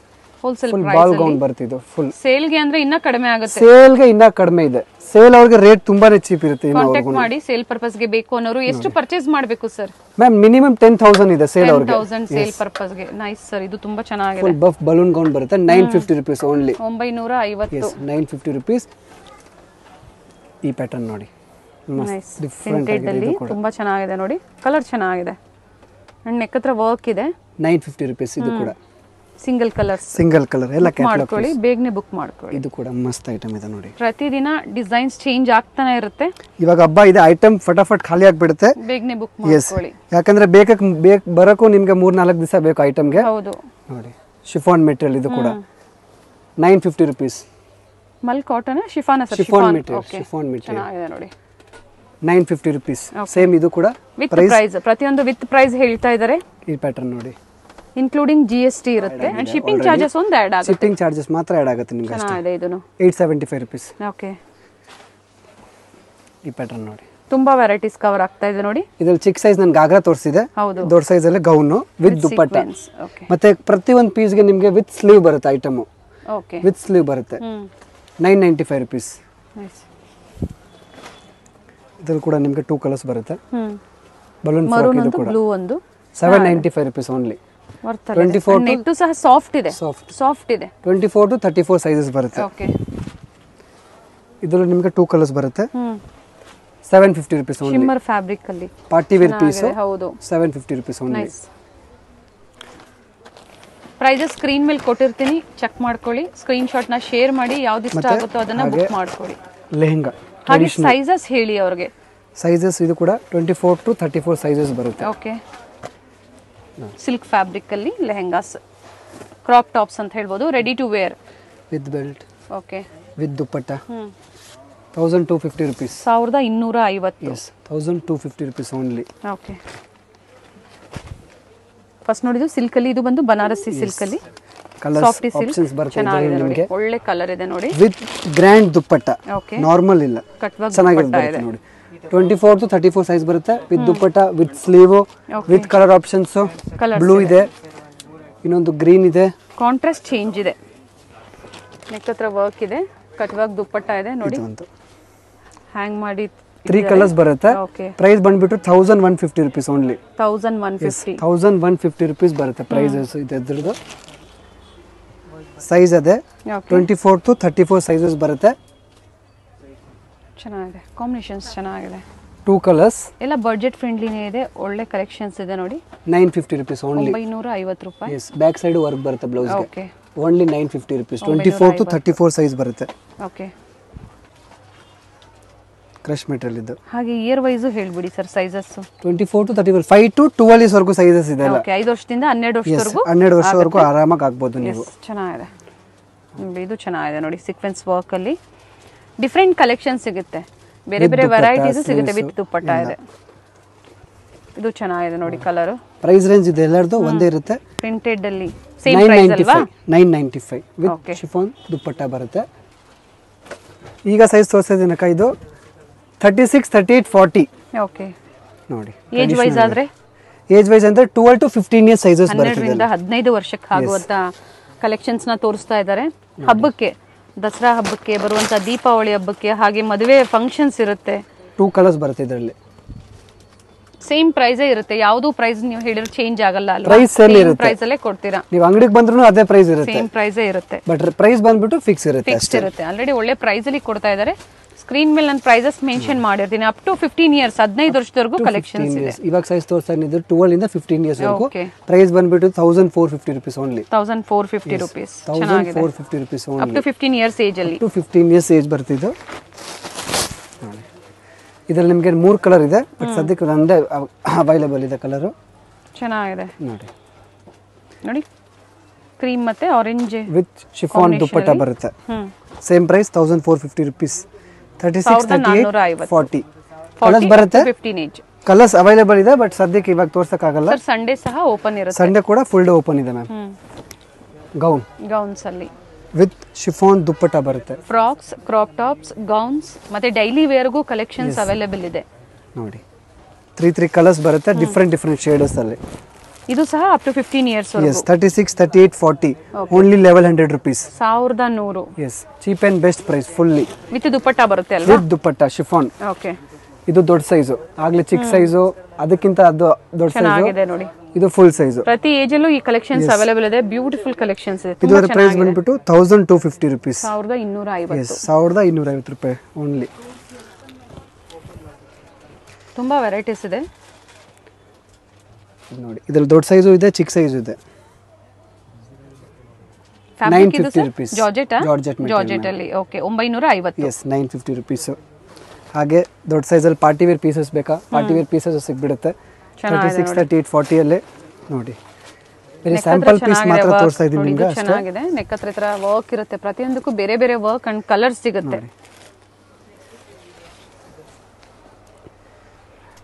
Wholesale full price ball gown ಬರ್ತಿದ್ದು. ಫುಲ್ ಸೇಲ್ ಗೆ ಅಂದ್ರೆ ಇನ್ನ ಕಡಿಮೆ ಆಗುತ್ತೆ. ಸೇಲ್ ಗೆ ಇನ್ನ ಕಡಿಮೆ ಇದೆ. ಸೇಲ್ ಅವ್ರಿಗೆ ರೇಟ್ ತುಂಬಾನೇ ಚೀಪ್ ಇರುತ್ತೆ. ಕಾಂಟ್ಯಾಕ್ಟ್ ಮಾಡಿ. ಸೇಲ್ ಪರ್ಪಸ್ ಗೆ ಬೇಕು ಅನ್ನೋರು ಎಷ್ಟು ಪರ್ಚೇಸ್ ಮಾಡಬೇಕು ಸರ್? ಮ್ಯಾಮ್ ಮಿನಿಮಮ್ 10,000 ಇದೆ ಸೇಲ್ ಅವ್ರಿಗೆ. 10,000 ಸೇಲ್ ಪರ್ಪಸ್ ಗೆ. ನೈಸ್ ಸರ್, ಇದು ತುಂಬಾ ಚೆನ್ನಾಗಿದೆ. ಫುಲ್ ಬಫ್ ಬಲೂನ್ ಗೌನ್ ಬರುತ್ತೆ. 950 rupees ಓನ್ಲಿ. 950. 950 rupees. ಈ ಪ್ಯಾಟರ್ನ್ ನೋಡಿ, ನೈಸ್. ಡಿಫರೆಂಟ್ ಪ್ರಿಂಟೆಡ್ ಅಲ್ಲಿ ತುಂಬಾ ಚೆನ್ನಾಗಿದೆ ನೋಡಿ. ಕಲರ್ ಚೆನ್ನಾಗಿದೆ. ಅಂಡ್ ನೆಕ್ ಹತ್ರ ವರ್ಕ್ ಇದೆ. 950 rupees. ಇದು ಕೂಡ ಸಿಂಗಲ್ ಕಲರ್ಸ್, ಸಿಂಗಲ್ ಕಲರ್ ಎಲ್ಲ ಕ್ಯಾಟಲಾಗ್. ಮಾಡ್ಕೊಳ್ಳಿ, ಬೇಗನೆ ಬುಕ್ ಮಾಡ್ಕೊಳ್ಳಿ. ಇದು ಕೂಡ ಮಸ್ತ್ ಐಟಮ್ ಇದೆ ನೋಡಿ. ಪ್ರತಿದಿನ ಡಿಸೈನ್ಸ್ ಚೇಂಜ್ ಆಗ್ತಾನೆ ಇರುತ್ತೆ. ಇವಾಗ ಹಬ್ಬ ಇದೆ, ಐಟಮ್ ಫಟಾಫಟ್ ಖಾಲಿ ಆಗ್ಬಿಡುತ್ತೆ. ಬೇಗನೆ ಬುಕ್ ಎಸ್, ಮಾಡ್ಕೊಳ್ಳಿ. ಯಾಕಂದ್ರೆ ಬರಕ್ಕೂ ನಿಮ್ಗೆ 3-4 ದಿವಸ ಬೇಕು ಐಟಮ್ಗೆ. ಹೌದು ನೋಡಿ, ಶಿಫಾನ್ ಮೆಟೀರಿಯಲ್. ಇದು ಕೂಡ 950 rupees. ಮಲ್ cotton chiffon sir? Chiffon material. Chiffon material ಚೆನ್ನಾಗಿದೆ ನೋಡಿ. 950 rupees. ಸೇಮ್ ಇದು ಕೂಡ ವಿತ್ ಪ್ರೈಸ್. ಪ್ರತಿಯೊಂದು ವಿತ್ ಪ್ರೈಸ್ ಹೇಳ್ತಾ ಇದ್ದಾರೆ. ಈ ಪ್ಯಾಟರ್ನ್ ನೋಡಿ, ಇನ್ಕ್ಲೂಡಿಂಗ್ GST ಇರುತ್ತೆ. ಅಂಡ್ ಶಿಪ್ಪಿಂಗ್ ಚಾರ್ಜಸ್ ಒಂದು ಆಡ್ ಆಗುತ್ತೆ. ಶಿಪ್ಪಿಂಗ್ ಚಾರ್ಜಸ್ ಮಾತ್ರ ಆಡ್ ಆಗುತ್ತೆ ನಿಮಗೆ ಅಷ್ಟೇ. ಚೆನ್ನಾಗಿದೆ ಇದನ್ನು. 875 rupees. ಓಕೆ, ಈ ಪ್ಯಾಟರ್ನ್ ನೋಡಿ. ತುಂಬಾ ವೆರೈಟೀಸ್ ಕವರ್ ಆಗ್ತಾ ಇದೆ ನೋಡಿ. ಇದ್ರಲ್ಲಿ ಚಿಕ್ಕ ಸೈಜ್ ನಾನು ಗಾಗ್ರಾ ತೋರಿಸಿದೆ. ಹೌದು. ದೊಡ್ಡ ಸೈಜ್ ಅಲ್ಲಿ ಗೌನ್ ವಿತ್ ದುಪ್ಪಟ್ಟ. ಓಕೆ, ಮತ್ತೆ ಪ್ರತಿಯೊಂದು ಪೀಸ್ ಗೆ ನಿಮಗೆ ವಿತ್ ಸ್ಲೀವ್ ಬರುತ್ತೆ ಐಟಮ್. ಓಕೆ, ವಿತ್ ಸ್ಲೀವ್ ಬರುತ್ತೆ. 995 rupees. ನೈಸ್. ಇದ್ರಲ್ಲಿ ಕೂಡ ನಿಮಗೆ 2 ಕಲರ್ಸ್ ಬರುತ್ತೆ. Balloon frock. ಮರೂನ್ ಇದು ಒಂದು, ಕೂಡ ಬ್ಲೂ ಒಂದು. 795 rupees ಓನ್ಲಿ. 24 ನೆಟ್ಟು ಸಹ ಸಾಫ್ಟ್ ಇದೆ. ಸಾಫ್ಟ್ ಇದೆ. 24 to 34 ಸೈಜಸ್ ಬರುತ್ತೆ. ಓಕೆ, ಇದರಲ್ಲಿ ನಿಮಗೆ 2 ಕಲರ್ಸ್ ಬರುತ್ತೆ. 750 rupees ಓನ್ಲಿ. ಶಿಮ್ಮರ್ ಫ್ಯಾಬ್ರಿಕ್ ಅಲ್ಲಿ ಪಾರ್ಟಿ ವೇರ್ ಪೀಸ್. ಹೌದು. 750 rupees only. Nice. Prices screen ಮೇಲೆ ಕೊಟ್ಟಿರ್ತೀನಿ, ಚೆಕ್ ಮಾಡ್ಕೊಳ್ಳಿ. ಸ್ಕ್ರೀನ್ ಶಾಟ್ ನ ಶೇರ್ ಮಾಡಿ, ಯಾವ್ದು ಇಷ್ಟ ಆಗುತ್ತೋ ಅದನ್ನ ಬುಕ್ ಮಾಡ್ಕೊಳ್ಳಿ. ಲೆಹಂಗಾ ಹಾಗೆ ಸೈಜಸ್ ಹೇಳಿ ಅವ್ರಿಗೆ. ಸೈಜಸ್ ಇದು ಕೂಡ 24 to 34 ಸೈಜಸ್ ಬರುತ್ತೆ. ಓಕೆ, ಸಿಲ್ಕ್ ಫ್ಯಾಬ್ರಿಕ್ ಅಲ್ಲಿ ಲೆಹಂಗಾಸ್, ಕ್ರಾಪ್ ಟಾಪ್ಸ್ ಅಂತ ಹೇಳ್ಬೋದು. Ready to wear with belt. Okay, with dupatta. 1250 rupees. 1250. Yes, 1250 rupees only. Okay, first ನೋಡಿದ್ದು ಸಿಲ್ಕ್ ಅಲ್ಲಿ. ಇದು ಬಂದು ಬನಾರಸಿ ಸಿಲ್ಕ್ ಅಲ್ಲಿ. ಕಲರ್ಸ್ ಸಾಫ್ಟಿ ಆಪ್ಷನ್ಸ್ ಸಿಲ್ಕ್ ಬರುತ್ತೆ ಚೆನ್ನಾಗಿದೆ ನೋಡಿ. ನಿಮಗೆ. ಒಳ್ಳೆ ಕಲರ್ ಇದೆ ನೋಡಿ. With grand dupatta. Okay, normal ಇಲ್ಲ, ಕಟ್ವರ್ಕ್ ಚೆನ್ನಾಗಿದೆ ದುಪ್ಪಟ್ಟ ಇದೆ ನೋಡಿ. 24 to 34 ಸೈಜ್ ಬರುತ್ತೆ. With dupatta, with sleeve, with colour options. Blue ಇದೆ, ಇನ್ನೊಂದು ಗ್ರೀನ್ ಇದೆ. ಕಾಂಟ್ರಾಸ್ಟ್ ಚೇಂಜ್ ಇದೆ. ನೆಕ್ ಹತ್ರ ವರ್ಕ್ ಇದೆ, ಕಟ್ವರ್ಕ್ ದುಪ್ಪಟ್ಟ ಇದೆ ನೋಡಿ. ಹ್ಯಾಂಗ್ ಮಾಡಿ 3 ಕಲರ್ಸ್ ಬರುತ್ತೆ. ಓಕೆ, ಪ್ರೈಸ್ ಬಂದ್ಬಿಟ್ಟು 1150 rupees ಓನ್ಲಿ. 1150. 1150 rupees ಬರುತ್ತೆ ಪ್ರೈಸಸ್. ಇದ್ರದ್ದು ಸೈಜ್ ಅದೇ. 24 to 34 ಸೈಜಸ್ ಬರುತ್ತೆ. ಚೆನ್ನಾಗಿದೆ, ಕಾಂಬಿನೇಷನ್ಸ್ ಚೆನ್ನಾಗಿದೆ. 2 ಕಲರ್ಸ್. ಎಲ್ಲ ಬಡ್ಜೆಟ್ ಫ್ರೆಂಡ್ಲಿನೇ ಇದೆ. ಒಳ್ಳೆ ಕಲೆಕ್ಷನ್ಸ್ ಇದೆ ನೋಡಿ. 950 rupees ಓನ್ಲಿ. 950 ರೂಪಾಯಿ. ಎಸ್, ಬ್ಯಾಕ್ ಸೈಡ್ ವರ್ಕ್ ಬರುತ್ತೆ ಬ್ಲೌಸ್ ಗೆ. Okay, only 950 rupees. 24 to 34 size ಬರುತ್ತೆ. ಓಕೆ, ಕ್ರಶ್ ಮೆಟೀರಿಯಲ್ ಇದು. ಹಾಗೆ ಇಯರ್ ವೈಸ್ ಹೇಳ್ಬಿಡಿ sir sizes. 24 to 34, 5 to 12 years ವರೆಗೂ ಸೈಜಸ್ ಇದೆ. ಓಕೆ, 5 ವರ್ಷದಿಂದ 12 ವರ್ಷದವರೆಗೂ. 12 ವರ್ಷವರೆಗೂ ಆರಾಮಾಗಿ ಆಗ್ಬೋದು ನೀವು. ಚೆನ್ನಾಗಿದೆ, ಇದು ಚೆನ್ನಾಗಿದೆ ನೋಡಿ. ಸೀಕ್ವೆನ್ಸ್ ವರ್ಕ್ ಅಲ್ಲಿ ಡಿಫರೆಂಟ್ ಕಲೆಕ್ಷನ್ ಸಿಗುತ್ತೆ. ಬೇರೆ ಬೇರೆ ವೆರೈಟೀಸ್ ಸಿಗುತ್ತೆ. ವಿತ್ ದುಪ್ಪಟ್ಟ ಇದೆ. ಇದು ಚೆನ್ನಾಗಿದೆ ನೋಡಿ ಕಲರ್. ಪ್ರೈಸ್ ರೇಂಜ್ ಇದೆ ಎಲ್ಲರದು ಒಂದೇ ಇರುತ್ತೆ. ಪ್ರಿಂಟೆಡ್ ಅಲ್ಲಿ ಸೇಮ್ ಪ್ರೈಸ್ ಅಲ್ವಾ? 995 ವಿತ್ ಶಿಫಾನ್ ದುಪ್ಪಟ್ಟ ಬರುತ್ತೆ. ಈಗ ಸೈಜ್ ತೋರಿಸಿದೀನಕ್ಕ, ಇದು 36, 38, 40 ಓಕೆ. ನೋಡಿ. ಏಜ್ ವೈಸ್ ಆದ್ರೆ ಏಜ್ ವೈಸ್ ಅಂದ್ರೆ 12 to 15 ಇಯರ್ಸ್ ಸೈಜಸ್ ಬರುತ್ತೆ. 12ರಿಂದ 15 ವರ್ಷಕ್ಕೆ ಆಗುವಂತ ಕಲೆಕ್ಷನ್ಸ್ ನ ತೋರಿಸ್ತಾ ಇದ್ದಾರೆ. ಹಬ್ಬಕ್ಕೆ, ದಸರಾ ಹಬ್ಬಕ್ಕೆ, ಬರುವಂತ ದೀಪಾವಳಿ ಹಬ್ಬಕ್ಕೆ, ಹಾಗೆ ಮದುವೆ ಫಂಕ್ಷನ್ಸ್ ಇರುತ್ತೆ. 2 ಕಲರ್ಸ್ ಬರುತ್ತೆ ಇದರಲ್ಲಿ. ಸೇಮ್ ಪ್ರೈಸ್ ಇರುತ್ತೆ, ಯಾವುದು ಪ್ರೈಸ್ ನೀವು ಹೇಳಿದ್ರೆ ಚೇಂಜ್ ಆಗಲ್ಲ ಅಲ್ವಾ? ಪ್ರೈಸ್ ಸೇಮ್ ಇರುತ್ತೆ, ಪ್ರೈಸ್ ಅಲ್ಲೇ ಕೊಡ್ತೀರಾ. ನೀವು ಅಂಗಡಿಗೆ ಬಂದ್ರೂ ಅದೇ ಪ್ರೈಸ್ ಇರುತ್ತೆ, ಸೇಮ್ ಪ್ರೈಸ್ ಇರುತ್ತೆ. ಬಟ್ ಪ್ರೈಸ್ ಬಂದ್ಬಿಟ್ಟು ಫಿಕ್ಸ್ ಇರುತ್ತೆ. ಫಿಕ್ಸ್ ಇರುತ್ತೆ. ಆಲ್ರೆಡಿ ಒಳ್ಳೆ ಪ್ರೈಸ್ ಅಲ್ಲಿ ಕೊಡ್ತಾ ಇದ್ದಾರೆ. ಸ್ಕ್ರೀನ್ ಮೇಲೆ ನಾನು ಪ್ರೈಸಸ್ ಮೆನ್ಷನ್ ಮಾಡಿರ್ತೀನಿ. ಅಪ್ ಟು 15 ಇಯರ್ಸ್, 15 ವರ್ಷದವರೆಗೂ ಕಲೆಕ್ಷನ್ಸ್ ಇದೆ. ಇವಾಗ ಸೈಜ್ ತೋರಿಸ್ತಾ ಇದ್ದು 12 ಇಂದ 15 ಇಯರ್ಸ್ ವರೆಗೂ. ಪ್ರೈಸ್ ಬಂದ್ಬಿಟ್ಟು 1450 rupees ಓನ್ಲಿ. 1450 rupees. ಚೆನ್ನಾಗಿದೆ. 1450 rupees only. Up to 15 years age ಅಲ್ಲಿ. ಅಪ್ ಟು 15 ಇಯರ್ಸ್ ಏಜ್ ಬರ್ತಿದ್ದು. ಇದರಲ್ಲಿ ನಿಮಗೆ 3 ಕಲರ್ ಇದೆ, ಬಟ್ ಸದ್ಯಕ್ಕೆ ಒಂದೇ ಅವೈಲೇಬಲ್ ಇದೆ ಕಲರ್. ಚೆನ್ನಾಗಿದೆ ನೋಡಿ. ನೋಡಿ, ಕ್ರೀಮ್ ಮತ್ತೆ ಆರೆಂಜ್ ವಿತ್ ಶಿಫಾನ್ ದುಪ್ಪಟ್ಟ ಬರುತ್ತೆ. Same price 1450 rupees. 36, 38, 40 ಕಲರ್ಸ್ ಬರುತ್ತೆ. 15 ಏಜ್ ಕಲರ್ಸ್ ಅವೈಲೇಬಲ್ ಇದೆ, ಬಟ್ ಸದ್ಯಕ್ಕೆ ಇವಾಗ ತೋರ್ಸಕ್ ಆಗಲ್ಲ. ಸರ್ ಸಂಡೇ ಸಹ ಓಪನ್ ಇರುತ್ತೆ. ಸಂಡೇ ಕೂಡ ಫುಲ್ ಡೇ ಓಪನ್ ಇದೆ ಮ್ಯಾಮ್. ಗೌನ್ಸ್ ಅಲ್ಲಿ ವಿತ್ ಶಿಫಾನ್ ದುಪ್ಪಟ್ಟ ಬರುತ್ತೆ. ಫ್ರಾಕ್ಸ್, ಕ್ರಾಪ್ ಟಾಪ್ಸ್, ಗೌನ್ಸ್ ಮತ್ತೆ ಡೈಲಿ ವೇರ್ಗೂ ಕಲೆಕ್ಷನ್ಸ್ ಅವೈಲೇಬಲ್ ಇದೆ. ನೋಡಿ, 3 ಕಲರ್ಸ್ ಬರುತ್ತೆ, ಡಿಫರೆಂಟ್ ಶೇಡ್ಸ್ ಅಲ್ಲಿ. ಇದು ಸಹ ಅಪ್ ಟು 15 ಇಯರ್ಸ್ ವರೆಗೂ. Yes, 36, 38, 40 only 1100 rupees. 1100. Yes, cheap and best price fully. With dupatta ಬರುತ್ತೆ ಅಲ್ವಾ? With dupatta chiffon. ಓಕೆ. ಇದು ದೊಡ್ಡ ಸೈಜು, ಆಗ್ಲೇ ಚಿಕ್ಕ ಸೈಜು, ಅದಕ್ಕಿಂತ ಅದು ದೊಡ್ಡ ಸೈಜು. ಚೆನ್ನಾಗಿದೆ ನೋಡಿ. ಇದು ಫುಲ್ ಸೈಜು. ಪ್ರತಿ ಏಜ್ ಅಲ್ಲೂ ಈ ಕಲೆಕ್ಷನ್ಸ್ ಅವೈಲೇಬಲ್ ಇದೆ. ಬ್ಯೂಟಿಫುಲ್ ಕಲೆಕ್ಷನ್ಸ್ ಇದೆ. ಇದರ ಪ್ರೈಸ್ ಬಂದ್ಬಿಟ್ಟು 1250 rupees. 1250. Yes, 1250 ರೂಪಾಯಿ ಓನ್ಲಿ. ತುಂಬಾ ವೆರೈಟೀಸ್ ಇದೆ ನೋಡಿ. ಇದರಲ್ಲಿ ದೊಡ್ಡ ಸೈಜು ಇದೆ, ಚಿಕ್ಕ ಸೈಜು ಇದೆ. 950 rupees. ಜಾರ್ಜೆಟ್ ಅಲ್ಲಿ. ಓಕೆ, 950. Yes, 950 rupees. ಹಾಗೆ ದೊಡ್ಡ ಸೈಜಲ್ಲಿ ಪಾರ್ಟಿ ವೇರ್ ಪೀಸಸ್ ಬೇಕಾ? ಪಾರ್ಟಿ ವೇರ್ ಪೀಸಸ್ ಸಿಗ್ಬಿಡುತ್ತೆ. 36, 38, 40 ಅಲ್ಲಿ ನೋಡಿ. ಬೇರೆ ಸ್ಯಾಂಪಲ್ ಪೀಸ್ ಮಾತ್ರ ತೋರಿಸ್ತಾ ಇದ್ದೀನಿ ನಿಮಗೆ ಅಷ್ಟೇ. ಚೆನ್ನಾಗಿದೆ. ನೆಕ್ ಹತ್ರ ಈ ತರ ವರ್ಕ್ ಇರುತ್ತೆ, ಪ್ರತಿಯೊಂದಕ್ಕೂ ಬೇರೆ ಬೇರೆ ವರ್ಕ್ ಅಂಡ್ ಕಲರ್ಸ್ ಸಿಗುತ್ತೆ.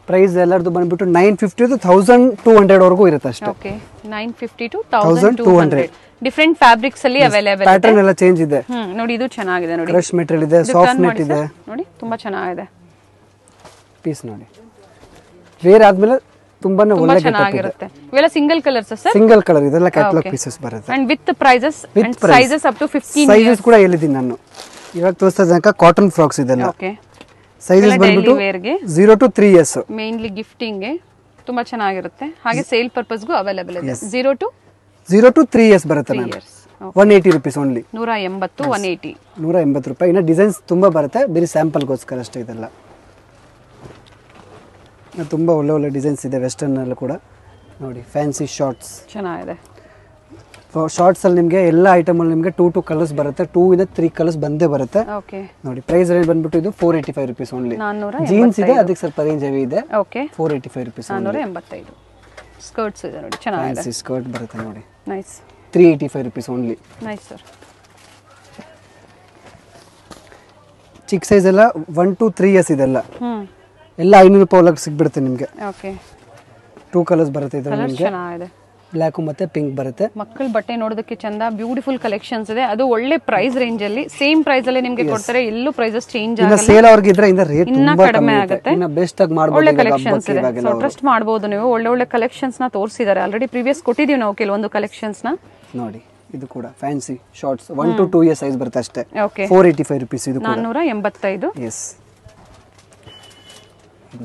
ಪ್ರೈಸ್ ಎಲ್ಲರದು ಬಂದ್ಬಿಟ್ಟು 950 to 1200 ವರೆಗೂ ಇರುತ್ತೆ ಅಷ್ಟೇ. Okay, 950 to 1200. ಡಿಫರೆಂಟ್ ಫ್ಯಾಬ್ರಿಕ್ಸ್ ಅಲ್ಲಿ ಅವೈಲೇಬಲ್ ಇದೆ. ಪ್ಯಾಟರ್ನ್ ಎಲ್ಲ ಚೇಂಜ್ ಇದೆ. ನೋಡಿ, ಇದು ಚೆನ್ನಾಗಿದೆ ನೋಡಿ. ಕ್ರಶ್ ಮೆಟೀರಿಯಲ್ ಇದೆ, ಸಾಫ್ಟ್ ನೆಟ್ ಇದೆ ನೋಡಿ, ತುಂಬಾ ಚೆನ್ನಾಗಿದೆ ಪೀಸ್. ನೋಡಿ, ವೇರ್ ಆದ್ಮೇಲೆ ತುಂಬಾನೇ ಒಳ್ಳೆ ಚೆನ್ನಾಗಿರುತ್ತೆ. ಇವೆಲ್ಲ single colours sir? Single colour ಇದೆಲ್ಲ ಕ್ಯಾಟಲಾಗ್ ಪೀಸಸ್ ಬರುತ್ತೆ. And with prices and sizes up to 15 sizes ಕೂಡ ಹೇಳಿದ್ದೀನಿ ನಾನು. ಇವಾಗ ತೋರಿಸ್ತಾ ಇದ್ದಂಕ ಕಾಟನ್ ಫ್ರಾಕ್ಸ್ ಇದೆಲ್ಲ. ಓಕೆ. ಸೈಜಸ್ ಬಂದ್ಬಿಟ್ಟು 0 to 3 years. ಮೇನ್ಲಿ ಗಿಫ್ಟಿಂಗ್ ಗೆ ತುಂಬಾ ಚೆನ್ನಾಗಿರುತ್ತೆ. ಹಾಗೆ ಸೇಲ್ ಪರ್ಪಸ್ ಗೂ ಅವೈಲೇಬಲ್ ಇದೆ. 0 to 3 years ಬರುತ್ತೆ ಮ್ಯಾಮ್. 180 rupees only. 180, 180. 180 ರೂಪಾಯಿ. ಇನ್ನ ಡಿಸೈನ್ಸ್ ತುಂಬಾ ಬರುತ್ತೆ, ಬೇರೆ ಸ್ಯಾಂಪಲ್ಗೋಸ್ಕರ ಅಷ್ಟೇ ಇದೆಲ್ಲ. ತುಂಬಾ ಒಳ್ಳೆ ಡಿಸೈನ್ಸ್ ಇದೆ ವೆಸ್ಟರ್ನ್ ಅಲ್ಲಿ ಕೂಡ. ನೋಡಿ, ಫ್ಯಾನ್ಸಿ ಶಾರ್ಟ್ಸ್ ಚೆನ್ನಾಗಿದೆ. ಶಾರ್ಟ್ಸ್ ಅಲ್ಲಿ ನಿಮಗೆ ಎಲ್ಲ ಐಟಮ್ ಅಲ್ಲಿ ನಿಮಗೆ 2 ಕಲರ್ಸ್ ಬರುತ್ತೆ. 2 ಇಂದ 3 ಕಲರ್ಸ್ ಬಂದೇ ಬರುತ್ತೆ. ಓಕೆ. ನೋಡಿ, ಪ್ರೈಸ್ ರೇಂಜ್ ಬಂದ್ಬಿಟ್ಟು ಇದು 485 rupees ಓನ್ಲಿ. ಜೀನ್ಸ್ ಇದೆ, ಅದಕ್ಕೆ ಸ್ವಲ್ಪ ರೇಂಜ್ ಹೆವಿ ಇದೆ. ಓಕೆ. 485 rupees. 485. ಸ್ಕರ್ಟ್ಸ್ ಇದೆ ನೋಡಿ, ಚೆನ್ನಾಗಿದೆ. ಫ್ಯಾನ್ಸಿ ಸ್ಕರ್ಟ್ ಬರುತ್ತೆ ನೋಡಿ. Nice. 385 rupees only. Nice sir. ಚಿಕ್ಕ ಸೈಜ್ ಎಲ್ಲ 1 to 3 years ಇದೆಲ್ಲ. ಎಲ್ಲ 500 ರೂಪಾಯಿ ಒಳಗೆ ಸಿಗ್ಬಿಡುತ್ತೆ ನಿಮಗೆ. ಓಕೆ. 2 ಕಲರ್ಸ್ ಬರುತ್ತೆ ಇದರಲ್ಲಿ ನಿಮಗೆ. ಚೆನ್ನಾಗಿದೆ. ಬ್ಲ್ಯಾಕ್ ಮತ್ತೆ ಪಿಂಕ್ ಬರುತ್ತೆ. ಮಕ್ಕಳ ಬಟ್ಟೆ ನೋಡೋದಕ್ಕೆ ಚಂದ, ಬ್ಯೂಟಿಫುಲ್ ಕಲೆಕ್ಷನ್ಸ್ ಇದೆ. ಅದು ಒಳ್ಳೆ ಪ್ರೈಸ್ ರೇಂಜ್ ಅಲ್ಲಿ, ಸೇಮ್ ಪ್ರೈಸ್ ಅಲ್ಲಿ ನಿಮಗೆ ಕೊಡ್ತಾರೆ. ಎಲ್ಲೂ ಪ್ರೈಸಸ್ ಚೇಂಜ್ ಆಗಲ್ಲ. ಇನ್ನ ಸೇಲ್ ಅವ್ರಿಗೆ ಇದ್ರೆ ಇನ್ನ ರೇಟ್ ಇನ್ನ ತುಂಬಾ ಕಡಿಮೆ ಆಗುತ್ತೆ. ಇನ್ನ ಬೆಸ್ಟ್ ಆಗಿ ಮಾಡಬಹುದು. ಒಳ್ಳೆ ಕಲೆಕ್ಷನ್ಸ್ ಇದೆ, ಸೊ ಟ್ರಸ್ಟ್ ಮಾಡಬಹುದು ನೀವು. ಒಳ್ಳೆ ಕಲೆಕ್ಷನ್ಸ್ ನ ತೋರಿಸಿದ್ದಾರೆ. ಆಲ್ರೆಡಿ ಪ್ರೀವಿಯಸ್ ಕೊಟ್ಟಿದೀವಿ ನಾವು ಕೆಲವೊಂದು ಕಲೆಕ್ಷನ್ಸ್ ನ. ನೋಡಿ, ಇದು ಕೂಡ fancy shorts 1 to 2 years size ಬರುತ್ತೆ ಅಷ್ಟೇ. ಓಕೆ. 485 rupees ಇದು ಕೂಡ. 485. ಎಸ್.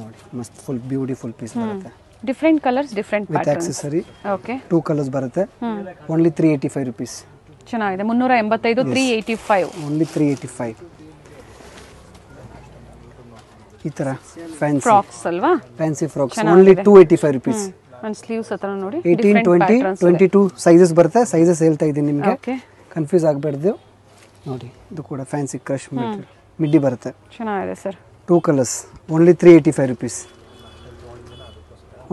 ನೋಡಿ, ಮಸ್ತ್ ಫುಲ್ ಬ್ಯೂಟಿಫುಲ್ ಪೀಸ್ ಬರುತ್ತೆ. Different colours, different patterns. With accessory. Okay. 2 colours ಬರುತ್ತೆ. Only 385 rupees. ಚೆನ್ನಾಗಿದೆ. 385, 385. ಓನ್ಲಿ 385. ಈ ತರ ಫ್ಯಾನ್ಸಿ ಫ್ರಾಕ್ಸ್ ಅಲ್ವಾ? Fancy frocks only 285 rupees. And sleeves ಹತ್ರ ನೋಡಿ, 18, 20, 22 ಸೈಜಸ್ ಬರುತ್ತೆ. ಸೈಜಸ್ ಹೇಳ್ತಾ ಇದ್ದೀನಿ ನಿಮಗೆ, ಕನ್ಫ್ಯೂಸ್ ಆಗಬಾರ್ದು. ನೋಡಿ, ಇದು ಕೂಡ ಫ್ಯಾನ್ಸಿ ಕ್ರಶ್ ಮಿಡ್ಡಿ ಬರುತ್ತೆ. ಚೆನ್ನಾಗಿದೆ sir. 2 colours only 385 rupees.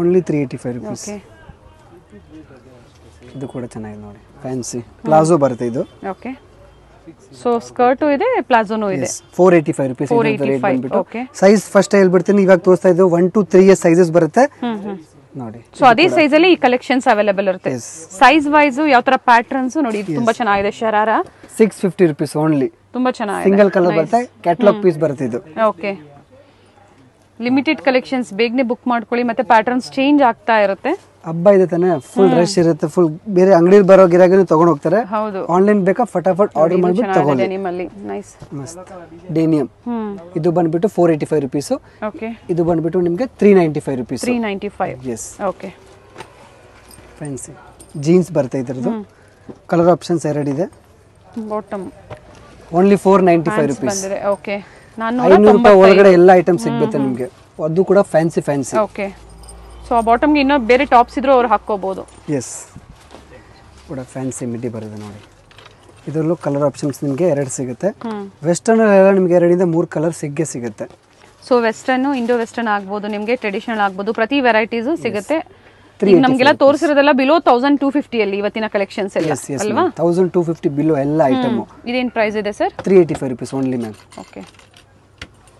Only 385 rupees. Okay. ಇದು ಕೂಡ ಚೆನ್ನಾಗಿದೆ ನೋಡಿ, ಫ್ಯಾನ್ಸಿ ಪ್ಲಾಜೋ ಬರುತ್ತೆ ಇದು. ಓಕೆ. ಸೊ ಸ್ಕರ್ಟ್ ಇದೆ, ಪ್ಲಾಜೋನು ಇದೆ. 485 rupees. 485. ಓಕೆ. ಸೈಜ್ ಫಸ್ಟ್ ಹೇಳ್ಬಿಡ್ತೀನಿ. ಇವಾಗ ತೋರಿಸ್ತಾ ಇದ್ದು 1 to 3 years ಸೈಜಸ್ ಬರುತ್ತೆ ನೋಡಿ. ಸೊ ಅದೇ ಸೈಜ್ ಅಲ್ಲಿ ಈ ಕಲೆಕ್ಷನ್ಸ್ ಅವೈಲೇಬಲ್ ಇರುತ್ತೆ. ಸೈಜ್ ವೈಸ್ ಯಾವ ತರ ಪ್ಯಾಟರ್ನ್ಸ್ ನೋಡಿ, ತುಂಬಾ ಚೆನ್ನಾಗಿದೆ. ಶರಾರ 650 rupees ಓನ್ಲಿ. ತುಂಬಾ ಚೆನ್ನಾಗಿದೆ. ಸಿಂಗಲ್ ಕಲರ್ ಬರುತ್ತೆ, ಕ್ಯಾಟಲಾಗ್ ಪೀಸ್ ಬರುತ್ತೆ ಇದು. ಓಕೆ. ಲಿಮಿಟೆಡ್ ಕಲೆಕ್ಷನ್ಸ್ ಬೇಗನೆ ಬುಕ್ ಮಾಡ್ಕೊಳ್ಳಿ, ಮತ್ತೆ ಪ್ಯಾಟರ್ನ್ಸ್ ಚೇಂಜ್ ಆಗ್ತಾ ಇರುತ್ತೆ. ಹಬ್ಬ ಇದೆ ತಾನೆ, ಫುಲ್ ರಶ್ ಇರುತ್ತೆ, ಫುಲ್ ಬೇರೆ ಅಂಗಡಿ ಬರೋ ಗಿರಾಕಿನೂ ತಗೊಂಡ್ ಹೋಗ್ತಾರೆ. ಹೌದು, ಆನ್ಲೈನ್ ಬೇಕಾ ಫಟಾಫಟ್ ಆರ್ಡರ್ ಮಾಡ್ಬಿಟ್ಟು ತಗೊಳ್ಳಿ. ನಿಮ್ಮಲ್ಲಿ ನೈಸ್ ಮಸ್ತ್ ಡೇನಿಯಂ. ಇದು ಬಂದ್ಬಿಟ್ಟು 485 ರುಪೀಸ್. ಓಕೆ, ಇದು ಬಂದ್ಬಿಟ್ಟು ನಿಮಗೆ 395 rupees. 395. Yes, okay. Fancy jeans ಬರುತ್ತೆ ಇದರದ್ದು. ಕಲರ್ ಆಪ್ಷನ್ಸ್ ಎರಡಿದೆ. ಬಾಟಮ್ ಓನ್ಲಿ 495 ರುಪೀಸ್ ಬಂದಿದೆ. ಓಕೆ, 500 ರೂಪಾಯಿ ಒಳಗಡೆ ಎಲ್ಲ ಐಟಮ್ ಸಿಗುತ್ತೆ ನಿಮಗೆ. ಅದು ಕೂಡ ಫ್ಯಾನ್ಸಿ. ಓಕೆ, ಸೊ ಆ ಬಾಟಮ್ಗೆ ಇನ್ನೂ ಬೇರೆ ಟಾಪ್ಸ್ ಇದ್ರೂ ಅವ್ರು ಹಾಕೋಬಹುದು. ಎಸ್, ಕೂಡ ಫ್ಯಾನ್ಸಿ ಮಿಡ್ಡಿ ಬರುತ್ತೆ ನೋಡಿ. ಇದರಲ್ಲೂ ಕಲರ್ ಆಪ್ಷನ್ಸ್ ನಿಮಗೆ 2 ಸಿಗುತ್ತೆ. ವೆಸ್ಟರ್ನ್ ಎಲ್ಲ ನಿಮಗೆ 2 ಇಂದ 3 ಕಲರ್ ಸಿಗುತ್ತೆ. ಸೊ ವೆಸ್ಟರ್ನ್, ಇಂಡೋ ವೆಸ್ಟರ್ನ್ ಆಗ್ಬೋದು, ನಿಮಗೆ ಟ್ರೆಡಿಷನಲ್ ಆಗ್ಬೋದು, ಪ್ರತಿ ವೆರೈಟೀಸು ಸಿಗುತ್ತೆ. ನಮಗೆಲ್ಲ ತೋರಿಸಿರೋದೆಲ್ಲ ಬಿಲೋ 1250 ಅಲ್ಲಿ ಇವತ್ತಿನ ಕಲೆಕ್ಷನ್ಸ್ ಎಲ್ಲ ಅಲ್ವಾ? 1250 ಬಿಲೋ ಎಲ್ಲ ಐಟಮ್. ಇದೇನ್ ಪ್ರೈಸ್ ಇದೆ sir? 385 rupees only ma'am. Okay,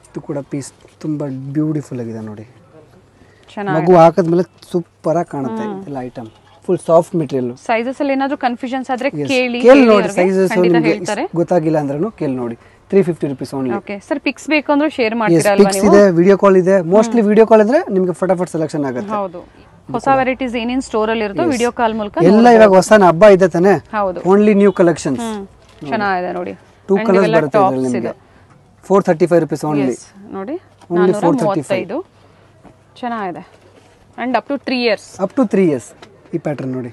ಇದು ಕೂಡ ಪೀಸ್ ತುಂಬಾ ಬ್ಯೂಟಿಫುಲ್ ಆಗಿದೆ ನೋಡಿ. ಚೆನ್ನಾಗಿ ಮಗು ಹಾಕಿದ್ಮೇಲೆ ಸೂಪರ್ ಆಗಿ ಕಾಣುತ್ತೆ ಇದೆಲ್ಲ item. Full soft material. Sizes ಅಲ್ಲಿ ಏನಾದರೂ ಕನ್ಫ್ಯೂಷನ್ಸ್ ಆದ್ರೆ ಕೇಳಿ ನೋಡಿ. ಸೈಜಸ್ ನಿಮಗೆ ಗೊತ್ತಾಗಿಲ್ಲ ಅಂದ್ರೂ ಕೇಳಿ ನೋಡಿ. 350 rupees only. Okay sir, pics ಬೇಕಂದ್ರೆ ಶೇರ್ ಮಾಡ್ತೀರಾ ಅಲ್ವಾ ನೀವು? ಇದೆ, ವಿಡಿಯೋ ಕಾಲ್ ಇದೆ. ಮೋಸ್ಟ್ಲಿ ವಿಡಿಯೋ ಕಾಲ್ ಇದ್ರೆ ನಿಮಗೆ ಫಟಾಫಟ್ ಸೆಲೆಕ್ಷನ್ ಆಗುತ್ತೆ. ಹೌದು, ಹೊಸ ವೆರೈಟೀಸ್ ಏನೇನ್ ಸ್ಟೋರ್ ಅಲ್ಲಿ ಇರುತ್ತೋ ವಿಡಿಯೋ ಕಾಲ್ ಮೂಲಕ ಎಲ್ಲ ಇವಾಗ ಹೊಸ ಹಬ್ಬ ಇದೆ ತಾನೆ. ಹೌದು, ಓನ್ಲಿ ನ್ಯೂ ಕಲೆಕ್ಷನ್ಸ್. ಚೆನ್ನಾಗಿದೆ ನೋಡಿ. 2 ಕಲರ್ಸ್ ಬರುತ್ತೆ ಇದರಲ್ಲಿ ನಿಮಗೆ. 435 ರುಪೀಸ್ ಓನ್ಲಿ. ನೋಡಿ 435. ಚೆನ್ನಾಗಿದೆ. And up to 3 years. Up to 3 years ಈ ಪ್ಯಾಟರ್ನ್ ನೋಡಿ.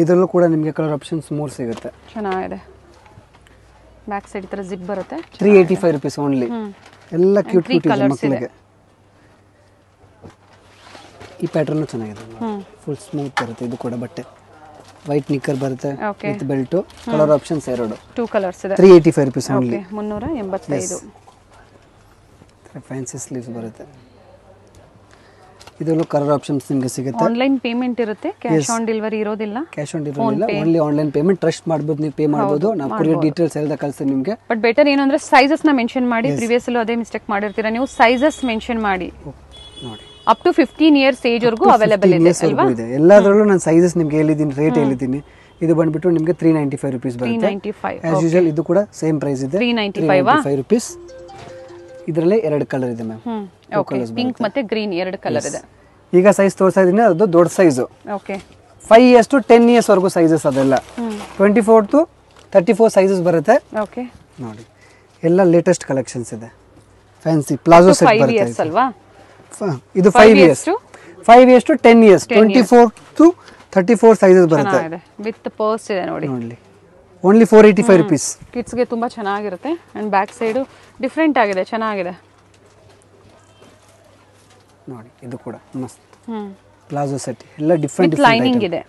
ಇದರಲ್ಲೂ ಕೂಡ ನಿಮಗೆ ಕಲರ್ ಆಪ್ಷನ್ಸ್ 3 ಸಿಗುತ್ತೆ. ಚೆನ್ನಾಗಿದೆ. ಬ್ಯಾಕ್ ಸೈಡ್ ತರ ಜಿಪ್ ಬರುತ್ತೆ. 385 ರುಪೀಸ್ ಓನ್ಲಿ. ಎಲ್ಲ ಕ್ಯೂಟ್ ಇದೆ ಮಕ್ಕಳಿಗೆ. ಈ ಪ್ಯಾಟರ್ನ್ ಚೆನ್ನಾಗಿದೆ. ಫುಲ್ ಸ್ಮೂತ್ ಬರುತ್ತೆ. ಇದು ಕೂಡ ಬಟ್ಟೆ ವೈಟ್ ನಿಕ್ಕರ್ ಬರುತ್ತೆ with belt. Colour options 2 colours ಇದೆ. 385 ರುಪೀಸ್ ಓನ್ಲಿ. 385. ಫ್ಯಾನ್ಸಿ ಸ್ಲೀವ್ಸ್ ಬರುತ್ತೆ. ಇದರಲ್ಲೂ ಕಲರ್ ಆಪ್ಷನ್ಸ್ ನಿಮಗೆ ಸಿಗುತ್ತೆ. ಆನ್ಲೈನ್ ಪೇಮೆಂಟ್ ಇರುತ್ತೆ, ಕ್ಯಾಶ್ ಆನ್ ಡೆಲಿವರಿ ಇರೋದಿಲ್ಲ. ಕ್ಯಾಶ್ ಆನ್ ಡೆಲಿವರಿ ಇಲ್ಲ, ಓನ್ಲಿ ಆನ್ಲೈನ್ ಪೇಮೆಂಟ್. ಟ್ರಸ್ಟ್ ಮಾಡ್ಬೋದು, ನೀವು ಪೇ ಮಾಡ್ಬೋದು. ನಾವು ಕೊರಿಯರ್ ಡೀಟೇಲ್ಸ್ ಎಲ್ಲ ಕಳಿಸ್ತೀವಿ ನಿಮಗೆ. ಬಟ್ ಬೆಟರ್ ಏನು ಅಂದ್ರೆ ಸೈಜಸ್ ನ ಮೆನ್ಷನ್ ಮಾಡಿ. ಪ್ರಿವಿಯಸ್ ಅಲ್ಲೂ ಅದೇ ಮಿಸ್ಟೇಕ್ ಮಾಡಿರ್ತೀರಾ ನೀವು. ಸೈಜಸ್ ಮೆನ್ಷನ್ ಮಾಡಿ. ನೋಡಿ, ಅಪ್ ಟು 15 ಇಯರ್ಸ್ ಏಜ್ ವರೆಗೂ ಅವೈಲೇಬಲ್ ಇದೆ ಅಲ್ವಾ? ಎಲ್ಲದರಲ್ಲೂ ನಾನು ಸೈಜಸ್ ನಿಮಗೆ ಹೇಳಿದ್ದೀನಿ, ರೇಟ್ ಹೇಳಿದ್ದೀನಿ. ಇದು ಬಂದ್ಬಿಟ್ಟು ನಿಮಗೆ 395 ರುಪೀಸ್ ಬರುತ್ತೆ. 395 ಆಸ್ ಯೂಶುವಲ್. ಇದು ಕೂಡ ಸೇಮ್ ಪ್ರೈಸ್ ಇದೆ, 395 ರುಪೀಸ್. ಇದರಲ್ಲಿ 2 ಕಲರ್ ಇದೆ ಮ್ಯಾಮ್. ಓಕೆ, ಪಿಂಕ್ ಮತ್ತೆ ಗ್ರೀನ್ 2 ಕಲರ್ ಇದೆ. ಈಗ ಸೈಜ್ ತೋರಿಸ್ತಾ ಇದೀನಿ, ಅದು ದೊಡ್ಡ size. Okay, 5 years to 10 years ವರೆಗೂ ಸೈಜಸ್ ಅದೆಲ್ಲ. 24 ಟು 34 ಸೈಜಸ್ ಬರುತ್ತೆ. ಓಕೆ, ನೋಡಿ ಎಲ್ಲ ಲೇಟೆಸ್ಟ್ ಕಲೆಕ್ಷನ್ಸ್ ಇದೆ. ಫ್ಯಾನ್ಸಿ ಪ್ಲಾಜೋ ಸೆಟ್ ಬರುತ್ತೆ ಅಲ್ವಾ? ಇದು 5 years. 5 years to 10 years. 24 to 34 sizes ಬರುತ್ತೆ. ವಿತ್ ಪರ್ಸ್ ಇದೆ ನೋಡಿ. Only 485 rupees. ಕಿಡ್ಸ್ ಗೆ ತುಂಬಾ ಚೆನ್ನಾಗಿರುತ್ತೆ. ಅಂಡ್ ಬ್ಯಾಕ್ ಸೈಡ್ ಡಿಫರೆಂಟ್ ಆಗಿದೆ, ಚೆನ್ನಾಗಿದೆ ನೋಡಿ. ಇದು ಕೂಡ ಮಸ್ತ್ ಪ್ಲಾಜೋ ಸೆಟ್. ಎಲ್ಲ ಡಿಫರೆಂಟ್ ಲೈನಿಂಗ್ ಇದೆ.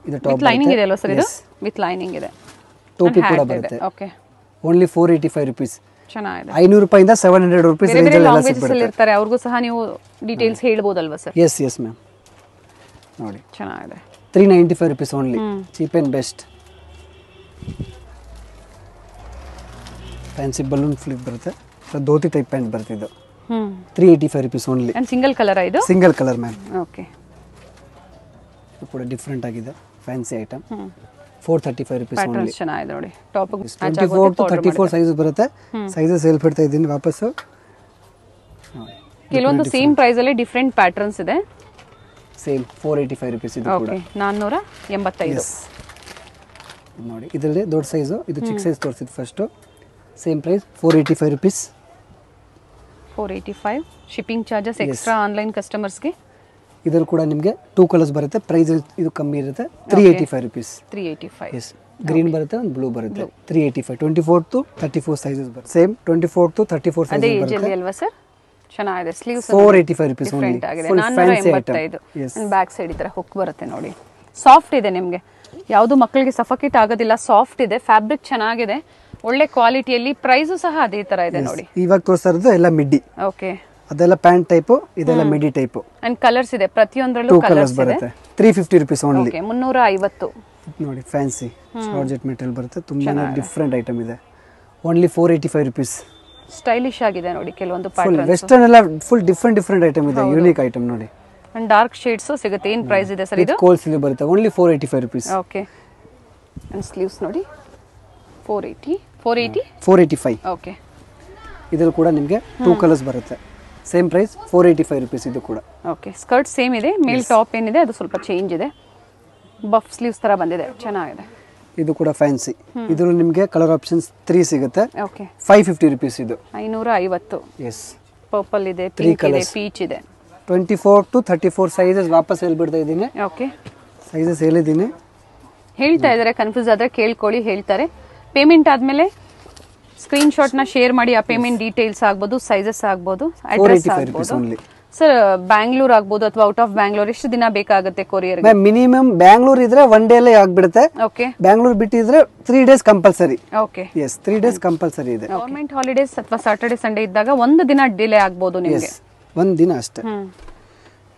ಇದು ಟಾಪ್ ಲೈನಿಂಗ್ ಇದೆ ಅಲ್ವಾ ಸರ್? ಇದು ವಿತ್ ಲೈನಿಂಗ್ ಇದೆ. ಟೋಪಿ ಕೂಡ ಬರುತ್ತೆ. Okay, only 485 rupees. ಚೆನ್ನಾಗಿದೆ. 500 ರೂಪಾಯಿಂದ 700 ರುಪೀಸ್ ರೇಂಜ್ ಅಲ್ಲಿ ಎಲ್ಲ ಸಿಗುತ್ತೆ. ಇರ್ತಾರೆ, ಅವ್ರಿಗೂ ಸಹ ನೀವು ಡೀಟೇಲ್ಸ್ ಹೇಳ್ಬೋದಲ್ವಾ ಸರ್? Yes ma'am. ನೋಡಿ ಚೆನ್ನಾಗಿದೆ. 395 rupees only. Cheap and best. Fancy balloon flip ಬರುತ್ತೆ. ಧೋತಿ ಟೈಪ್ ಪ್ಯಾಂಟ್ ಬರುತ್ತೆ. ಇದು 385 rupees only. And single colour ಇದು? Single colour ma'am. ಓಕೆ, ಇದು ಕೂಡ ಡಿಫರೆಂಟ್ ಆಗಿದೆ, ಫ್ಯಾನ್ಸಿ ಐಟಮ್. 435 rupees only. ಚೆನ್ನಾಗಿದೆ ನೋಡಿ. ಟಾಪ್ 24 ಟು 34 ಸೈಜಸ್ ಬರುತ್ತೆ. ಸೈಜಸ್ ಹೇಳ್ಬಿಡ್ತಾ ಇದ್ದೀನಿ ವಾಪಸ್ಸು. ಕೆಲವೊಂದು ಸೇಮ್ ಪ್ರೈಸ್ ಅಲ್ಲಿ ಡಿಫರೆಂಟ್ ಪ್ಯಾಟರ್ನ್ಸ್ ಇದೆ. Same 485 rupees. ಇದು ಕೂಡ 485. ನೋಡಿ, ಇದರಲ್ಲಿ ದೊಡ್ಡ ಸೈಜು, ಇದು ಚಿಕ್ಕ ಸೈಜ್ ತೋರಿಸಿದ್ದು first. Same price 485 rupees. 485. Shipping charges extra online ಕಸ್ಟಮರ್ಸ್ಗೆ. ಇದರಲ್ಲಿ ಕೂಡ ನಿಮಗೆ 2 ಕಲರ್ಸ್ ಬರುತ್ತೆ. ಪ್ರೈಸ್ ಇದು ಕಮ್ಮಿ ಇರುತ್ತೆ. 385 ರುಪೀಸ್. 385. ಎಸ್, ಗ್ರೀನ್ ಬರುತ್ತೆ, ಒಂದು ಬ್ಲೂ ಬರುತ್ತೆ. 385. 24 ಟು 34 ಸೈಜಸ್ ಬರುತ್ತೆ. ಸೇಮ್ 24 ಟು 34 ಸೈಜಸ್ ಬರುತ್ತೆ. ಅದೇ ಅಲ್ವಾ ಸರ್? ಚೆನ್ನಾಗಿದೆ. Sleeves 485 rupees only. Full fancy item. Back side ಈ ತರ ಹುಕ್ ಬರುತ್ತೆ ನೋಡಿ. ಸಾಫ್ಟ್ ಇದೆ ನಿಮಗೆ, ಯಾವುದು ಮಕ್ಕಳಿಗೆ ಸಫಕೇಟ್ ಆಗೋದಿಲ್ಲ. ಸಾಫ್ಟ್ ಇದೆ, ಫ್ಯಾಬ್ರಿಕ್ ಚೆನ್ನಾಗಿದೆ, ಒಳ್ಳೆ ಕ್ವಾಲಿಟಿಯಲ್ಲಿ. ಪ್ರೈಸು ಸಹ ಅದೇ ತರ ಇದೆ ನೋಡಿ. ಇವಾಗ ತೋರಿಸ್ತಾ ಇರೋದು ಎಲ್ಲ ಮಿಡ್ಡಿ. ಓಕೆ, ಅದೆಲ್ಲ ಪ್ಯಾಂಟ್ ಟೈಪ್, ಇದೆಲ್ಲ ಮಿಡ್ಡಿ ಟೈಪ್. ಅಂಡ್ ಕಲರ್ಸ್ ಇದೆ, ಪ್ರತಿಯೊಂದರಲ್ಲೂ ಕಲರ್ಸ್ ಬರುತ್ತೆ. 350 ರುಪೀಸ್ ಓನ್ಲಿ. 350 ನೋಡಿ. ಫ್ಯಾನ್ಸಿ ಜಾರ್ಜೆಟ್ ಮೆಟೀರಿಯಲ್ ಬರುತ್ತೆ. ತುಂಬಾ ಡಿಫರೆಂಟ್ ಐಟಮ್ ಇದೆ. Only 485 rupees. ಸ್ಟೈಲಿಶ್ ಆಗಿದೆ ನೋಡಿ. ಕೆಲವೊಂದು ಫುಲ್ ವೆಸ್ಟರ್ನ್ ಎಲ್ಲ ಫುಲ್ ಡಿಫರೆಂಟ್ ಐಟಮ್ ಇದೆ. ಯೂನಿಕ್ ಐಟಮ್ ನೋಡಿ. ಅಂಡ್ ಡಾರ್ಕ್ ಶೇಡ್ಸ್ ಸಿಗುತ್ತೆ. ಏನು ಪ್ರೈಸ್ ಇದೆ ಸರ್ ಇದು? ಕೋಲ್ ಸ್ಲೀವ್ ಬರುತ್ತೆ. Only 485 rupees. Okay, and sleeves ನೋಡಿ. 485. ಓಕೆ, ಇದರಲ್ಲಿ ಕೂಡ ನಿಮಗೆ 2 ಕಲರ್ಸ್ ಬರುತ್ತೆ. ಸೇಮ್ ಪ್ರೈಸ್ 485 ರುಪೀಸ್ ಇದು ಕೂಡ. ಓಕೆ, ಸ್ಕರ್ಟ್ ಸೇಮ್ ಇದೆ, ಮೇಲ್ ಟಾಪ್ ಏನಿದೆ ಅದು ಸ್ವಲ್ಪ ಚೇಂಜ್ ಇದೆ, ಬಫ್ ಸ್ಲೀವ್ಸ್ ತರ ಬಂದಿದೆ, ಚೆನ್ನಾಗಿದೆ. ಇದು ಕೂಡ ಫ್ಯಾನ್ಸಿ. ಇದ್ರಲ್ಲಿ ನಿಮಗೆ ಕಲರ್ ಆಪ್ಷನ್ಸ್ 3 ಸಿಗುತ್ತೆ. ಓಕೆ, 550 ರುಪೀಸ್ ಇದು. 550. ಎಸ್, ಪರ್ಪಲ್ ಇದೆ, ಪಿಂಕ್ ಇದೆ, ಪೀಚ್ ಇದೆ. 24 to 34 ಸೈಜಸ್ ವಾಪಸ್ ಹೇಳ್ಬಿಡ್ತಾ ಇದ್ದೀನಿ. ಓಕೆ, ಸೈಜಸ್ ಹೇಳಿದ್ದೀನಿ. ಹೇಳ್ತಾ ಇದ್ದಾರೆ, ಕನ್ಫ್ಯೂಸ್ ಆದ್ರೆ ಕೇಳ್ಕೊಳ್ಳಿ, ಹೇಳ್ತಾರೆ. ಪೇಮೆಂಟ್ ಆದ್ಮೇಲೆ ಸ್ಕ್ರೀನ್ ಶಾಟ್ ನ ಶೇರ್ ಮಾಡಿ, ಆ ಪೇಮೆಂಟ್ ಡೀಟೇಲ್ಸ್ ಆಗ್ಬೋದು, ಸೈಜಸ್ ಆಗ್ಬೋದು, ಅಡ್ರೆಸ್ ಆಗ್ಬೋದು. ಸರ್, ಬ್ಯಾಂಗ್ಳೂರ್ ಆಗ್ಬೋದು ಅಥವಾ ಔಟ್ ಆಫ್ ಬ್ಯಾಂಗ್ಳೂರ್ ಎಷ್ಟು ದಿನ ಬೇಕಾಗುತ್ತೆ ಕೊರಿಯರ್? ಮಿನಿಮಮ್ ಬ್ಯಾಂಗ್ಳೂರ್ ಇದ್ರೆ 1 ಡೇ ಅಲ್ಲೇ ಆಗ್ಬಿಡುತ್ತೆ. ಓಕೆ, ಬ್ಯಾಂಗ್ಳೂರ್ ಬಿಟ್ಟಿದ್ರೆ 3 days compulsory. Okay, yes, 3 days compulsory ಇದೆ. ಗವರ್ಮೆಂಟ್ ಹಾಲಿಡೇಸ್ ಅಥವಾ ಸಾಟರ್ಡೆ ಸಂಡೇ ಇದ್ದಾಗ 1 ದಿನ ಡಿಲೇ ಆಗ್ಬೋದು ನಿಮಗೆ. 1 ದಿನ ಅಷ್ಟೇ.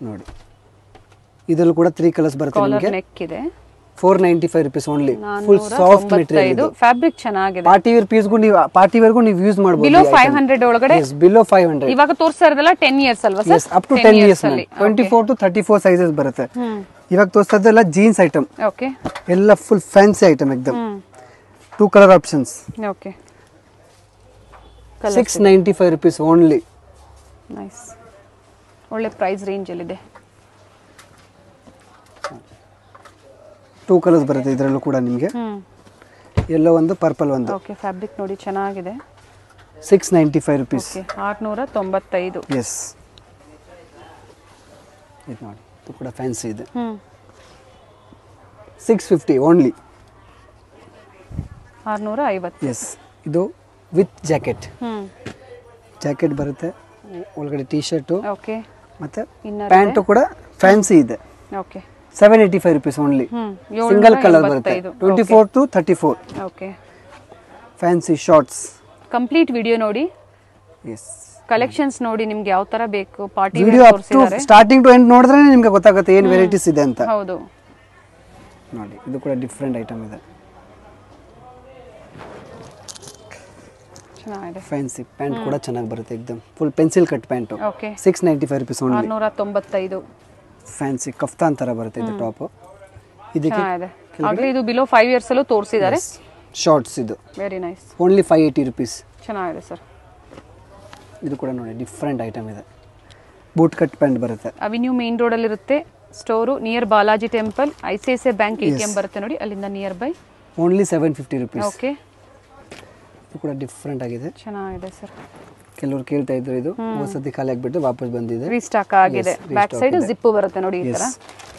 ನೋಡಿ, ಇದರಲ್ಲೂ ಕೂಡ 3 ಕಲರ್ಸ್ ಬರುತ್ತೆ ನಿಮಗೆ. ನೆಕ್ ಇದೆ, 495 rupees only. Full soft material ಇದು. ಫ್ಯಾಬ್ರಿಕ್ ಚೆನ್ನಾಗಿದೆ. Party wear piece party wear ಗೂ ನೀವು ಯೂಸ್ ಮಾಡಬಹುದು. ಬಿಲೋ 500 ಒಳಗಡೆ. Yes, below 500. ಇವಾಗ ತೋರಿಸ್ತಾ ಇರೋದಲ್ಲ 10 ಇಯರ್ಸ್ ಅಲ್ವಾ sir? Yes, up to 10 years. 24 to 34 sizes ಬರುತ್ತೆ. ಇವಾಗ ತೋರಿಸ್ತಾ ಇದ್ದಲ್ಲ ಜೀನ್ಸ್ ಐಟಮ್. ಓಕೆ, ಎಲ್ಲ ಫುಲ್ ಫ್ಯಾನ್ಸಿ ಐಟಮ್ ಎಕ್ದಮ್. 2 colour options. Okay, 695 rupees only. Nice, ಒಳ್ಳೆ ಪ್ರೈಸ್ ರೇಂಜ್ ಅಲ್ಲಿ ಇದೆ. 2 ಕಲರ್ಸ್ ಬರುತ್ತೆ ಇದರಲ್ಲೂ ಕೂಡ ನಿಮಗೆ. ಯೆಲ್ಲೋ ಒಂದು, ಪರ್ಪಲ್ ಒಂದು. ಓಕೆ, ಫ್ಯಾಬ್ರಿಕ್ ನೋಡಿ ಚೆನ್ನಾಗಿದೆ. 695 ರುಪೀಸ್. ಓಕೆ, 695. ಎಸ್, ಇದು ನೋಡಿ, ಇದು ಕೂಡ ಫ್ಯಾನ್ಸಿ ಇದೆ. 650 ಓನ್ಲಿ. 650. ಎಸ್, ಇದು ವಿತ್ ಜಾಕೆಟ್. ಜಾಕೆಟ್ ಬರುತ್ತೆ, ಒಳಗಡೆ ಟೀ ಶರ್ಟು. ಓಕೆ, ಮತ್ತೆ ಪ್ಯಾಂಟು ಕೂಡ ಫ್ಯಾನ್ಸಿ ಇದೆ. Okay, 785 rupees only. Single colour ಬರುತ್ತೆ. 24 to 34. Okay, fancy shorts. Complete video ನೋಡಿ. ಎಸ್, ಕಲೆಕ್ಷನ್ಸ್ ನೋಡಿ, ನಿಮ್ಗೆ ಯಾವ ತರ ಬೇಕು. Party video up to starting to end ನೋಡಿದ್ರೆ ನಿಮಗೆ ಗೊತ್ತಾಗುತ್ತೆ ಏನು ವೆರೈಟೀಸ್ ಇದೆ ಅಂತ. ಹೌದು, ನೋಡಿ, ಇದು ಕೂಡ ಡಿಫರೆಂಟ್ ಐಟಮ್ ಇದೆ. ಚೆನ್ನಾಗಿದೆ. ಫ್ಯಾನ್ಸಿ ಪ್ಯಾಂಟ್ ಕೂಡ ಚೆನ್ನಾಗಿ ಬರುತ್ತೆ, ಎಕ್ದಮ್ full pencil cut pant. Okay, 695 rupees only. 695. Fancy kaftan ತರ ಬರುತ್ತೆ ಇದು ಟಾಪ್. ಇದಕ್ಕೆ ಆಗಲೇ ಇದು ಬಿಲೋ 5 ಇಯರ್ಸ್ ಅಲ್ಲೂ ತೋರಿಸಿದ್ದಾರೆ. ಶಾರ್ಟ್ಸ್ ಇದು. Very nice. Only 580 rupees. ಚೆನ್ನಾಗಿದೆ ಸರ್. ಇದು ಕೂಡ ನೋಡಿ, ಡಿಫರೆಂಟ್ ಐಟಮ್ ಇದೆ. ಬೂಟ್ ಕಟ್ ಪ್ಯಾಂಟ್ ಬರುತ್ತೆ. ಅವೆನ್ಯೂ ಮೇನ್ ರೋಡ್ ಅಲ್ಲಿ ಇರುತ್ತೆ store, near Balaji temple. ICICI bank ATM ಬರುತ್ತೆ ನೋಡಿ, ಅಲ್ಲಿಂದ near by. Only 750 rupees. Okay, ಇದು ಕೂಡ ಡಿಫರೆಂಟ್ ಆಗಿದೆ. ಚೆನ್ನಾಗಿದೆ ಸರ್. ಕೆಲವರು ಕೇಳ್ತಾ ಇದ್ರು, ಇದು ಹೊಸದಿ ಖಾಲಿ ಆಗಿಬಿಟ್ಟು ವಾಪಸ್ ಬಂದಿದೆ, ರೀಸ್ಟಾಕ್ ಆಗಿದೆ. ಬ್ಯಾಕ್ ಸೈಡ್ ಜಿಪ್ ಬರುತ್ತೆ ನೋಡಿ, ಈ ತರ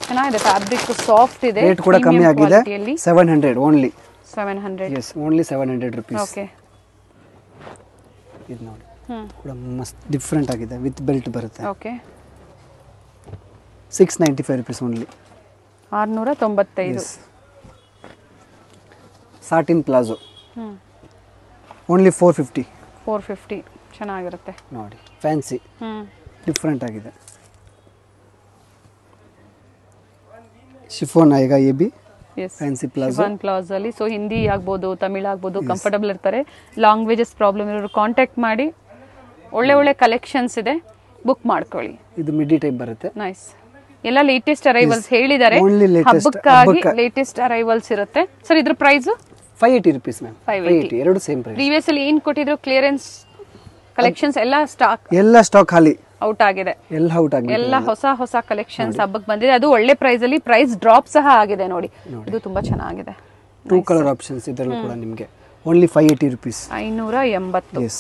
ಚೆನ್ನಾಗಿದೆ. ಫ್ಯಾಬ್ರಿಕ್ ಸಾಫ್ಟ್ ಇದೆ. ರೇಟ್ ಕೂಡ ಕಮ್ಮಿ ಆಗಿದೆ. 700 only. 700. Yes, only 700 rupees. Okay, ಇದು ನೋಡಿ, ಕೂಡ ಮಸ್ತ್ ಡಿಫರೆಂಟ್ ಆಗಿದೆ. ವಿತ್ ಬೆಲ್ಟ್ ಬರುತ್ತೆ. Okay, 695 rupees only. 695. Satin palazzo only 450. 450 ಚೆನ್ನಾಗಿರುತ್ತೆ ನೋಡಿ. ಫ್ಯಾನ್ಸಿ ಡಿಫರೆಂಟ್ ಆಗಿದೆ. ಶಿಫೋನ್ ಆಯ್ಗ A B fancy palazzo. Chiffon palazzo ಅಲ್ಲಿ ಸೊ ಹಿಂದಿ ಆಗ್ಬೋದು, ತಮಿಳ್ ಆಗ್ಬೋದು, ಕಂಫರ್ಟಬಲ್ ಇರ್ತಾರೆ. ಲ್ಯಾಂಗ್ವೇಜಸ್ ಪ್ರಾಬ್ಲಮ್ ಇರೋರು ಕಾಂಟ್ಯಾಕ್ಟ್ ಮಾಡಿ. ಒಳ್ಳೆ ಒಳ್ಳೆ ಕಲೆಕ್ಷನ್ಸ್ ಇದೆ, ಬುಕ್ ಮಾಡ್ಕೊಳ್ಳಿ. ಇದು ಮಿಡಿ ಟೈಪ್ ಬರುತ್ತೆ. ನೈಸ್. ಎಲ್ಲ ಲೇಟೆಸ್ಟ್ ಅರೈವಲ್ಸ್ ಹೇಳಿದ್ದಾರೆ. ಹಬ್ಬಕ್ಕಾಗಿ ಲೇಟೆಸ್ಟ್ ಅರೈವಲ್ಸ್ ಇರುತ್ತೆ. ಸರ್, ಇದ್ರ ಪ್ರೈಸ್ 580 ರುಪೀಸ್ ಮ್ಯಾಮ್. 580 ಎರಡು ಸೇಮ್ ಪ್ರೈಸ್. ಪ್ರೀವಿಯಸ್ ಅಲ್ಲಿ ಏನ್ ಕೊಟ್ಟಿದ್ರು ಕ್ಲಿಯರೆನ್ಸ್ ಕಲೆಕ್ಷನ್ಸ್ ಎಲ್ಲ ಸ್ಟಾಕ್ ಖಾಲಿ ಔಟ್ ಆಗಿದೆ. ಎಲ್ಲ ಹೊಸ ಕಲೆಕ್ಷನ್ಸ್ ಹಬ್ಬಕ್ಕೆ ಬಂದಿದೆ. ಅದು ಒಳ್ಳೆ ಪ್ರೈಸ್ ಅಲ್ಲಿ ಪ್ರೈಸ್ ಡ್ರಾಪ್ ಸಹ ಆಗಿದೆ ನೋಡಿ. ಇದು ತುಂಬಾ ಚೆನ್ನಾಗಿದೆ. 2 ಕಲರ್ ಆಪ್ಷನ್ಸ್ ಇದರಲ್ಲೂ ಕೂಡ ನಿಮಗೆ ಓನ್ಲಿ 580 ರುಪೀಸ್. 580.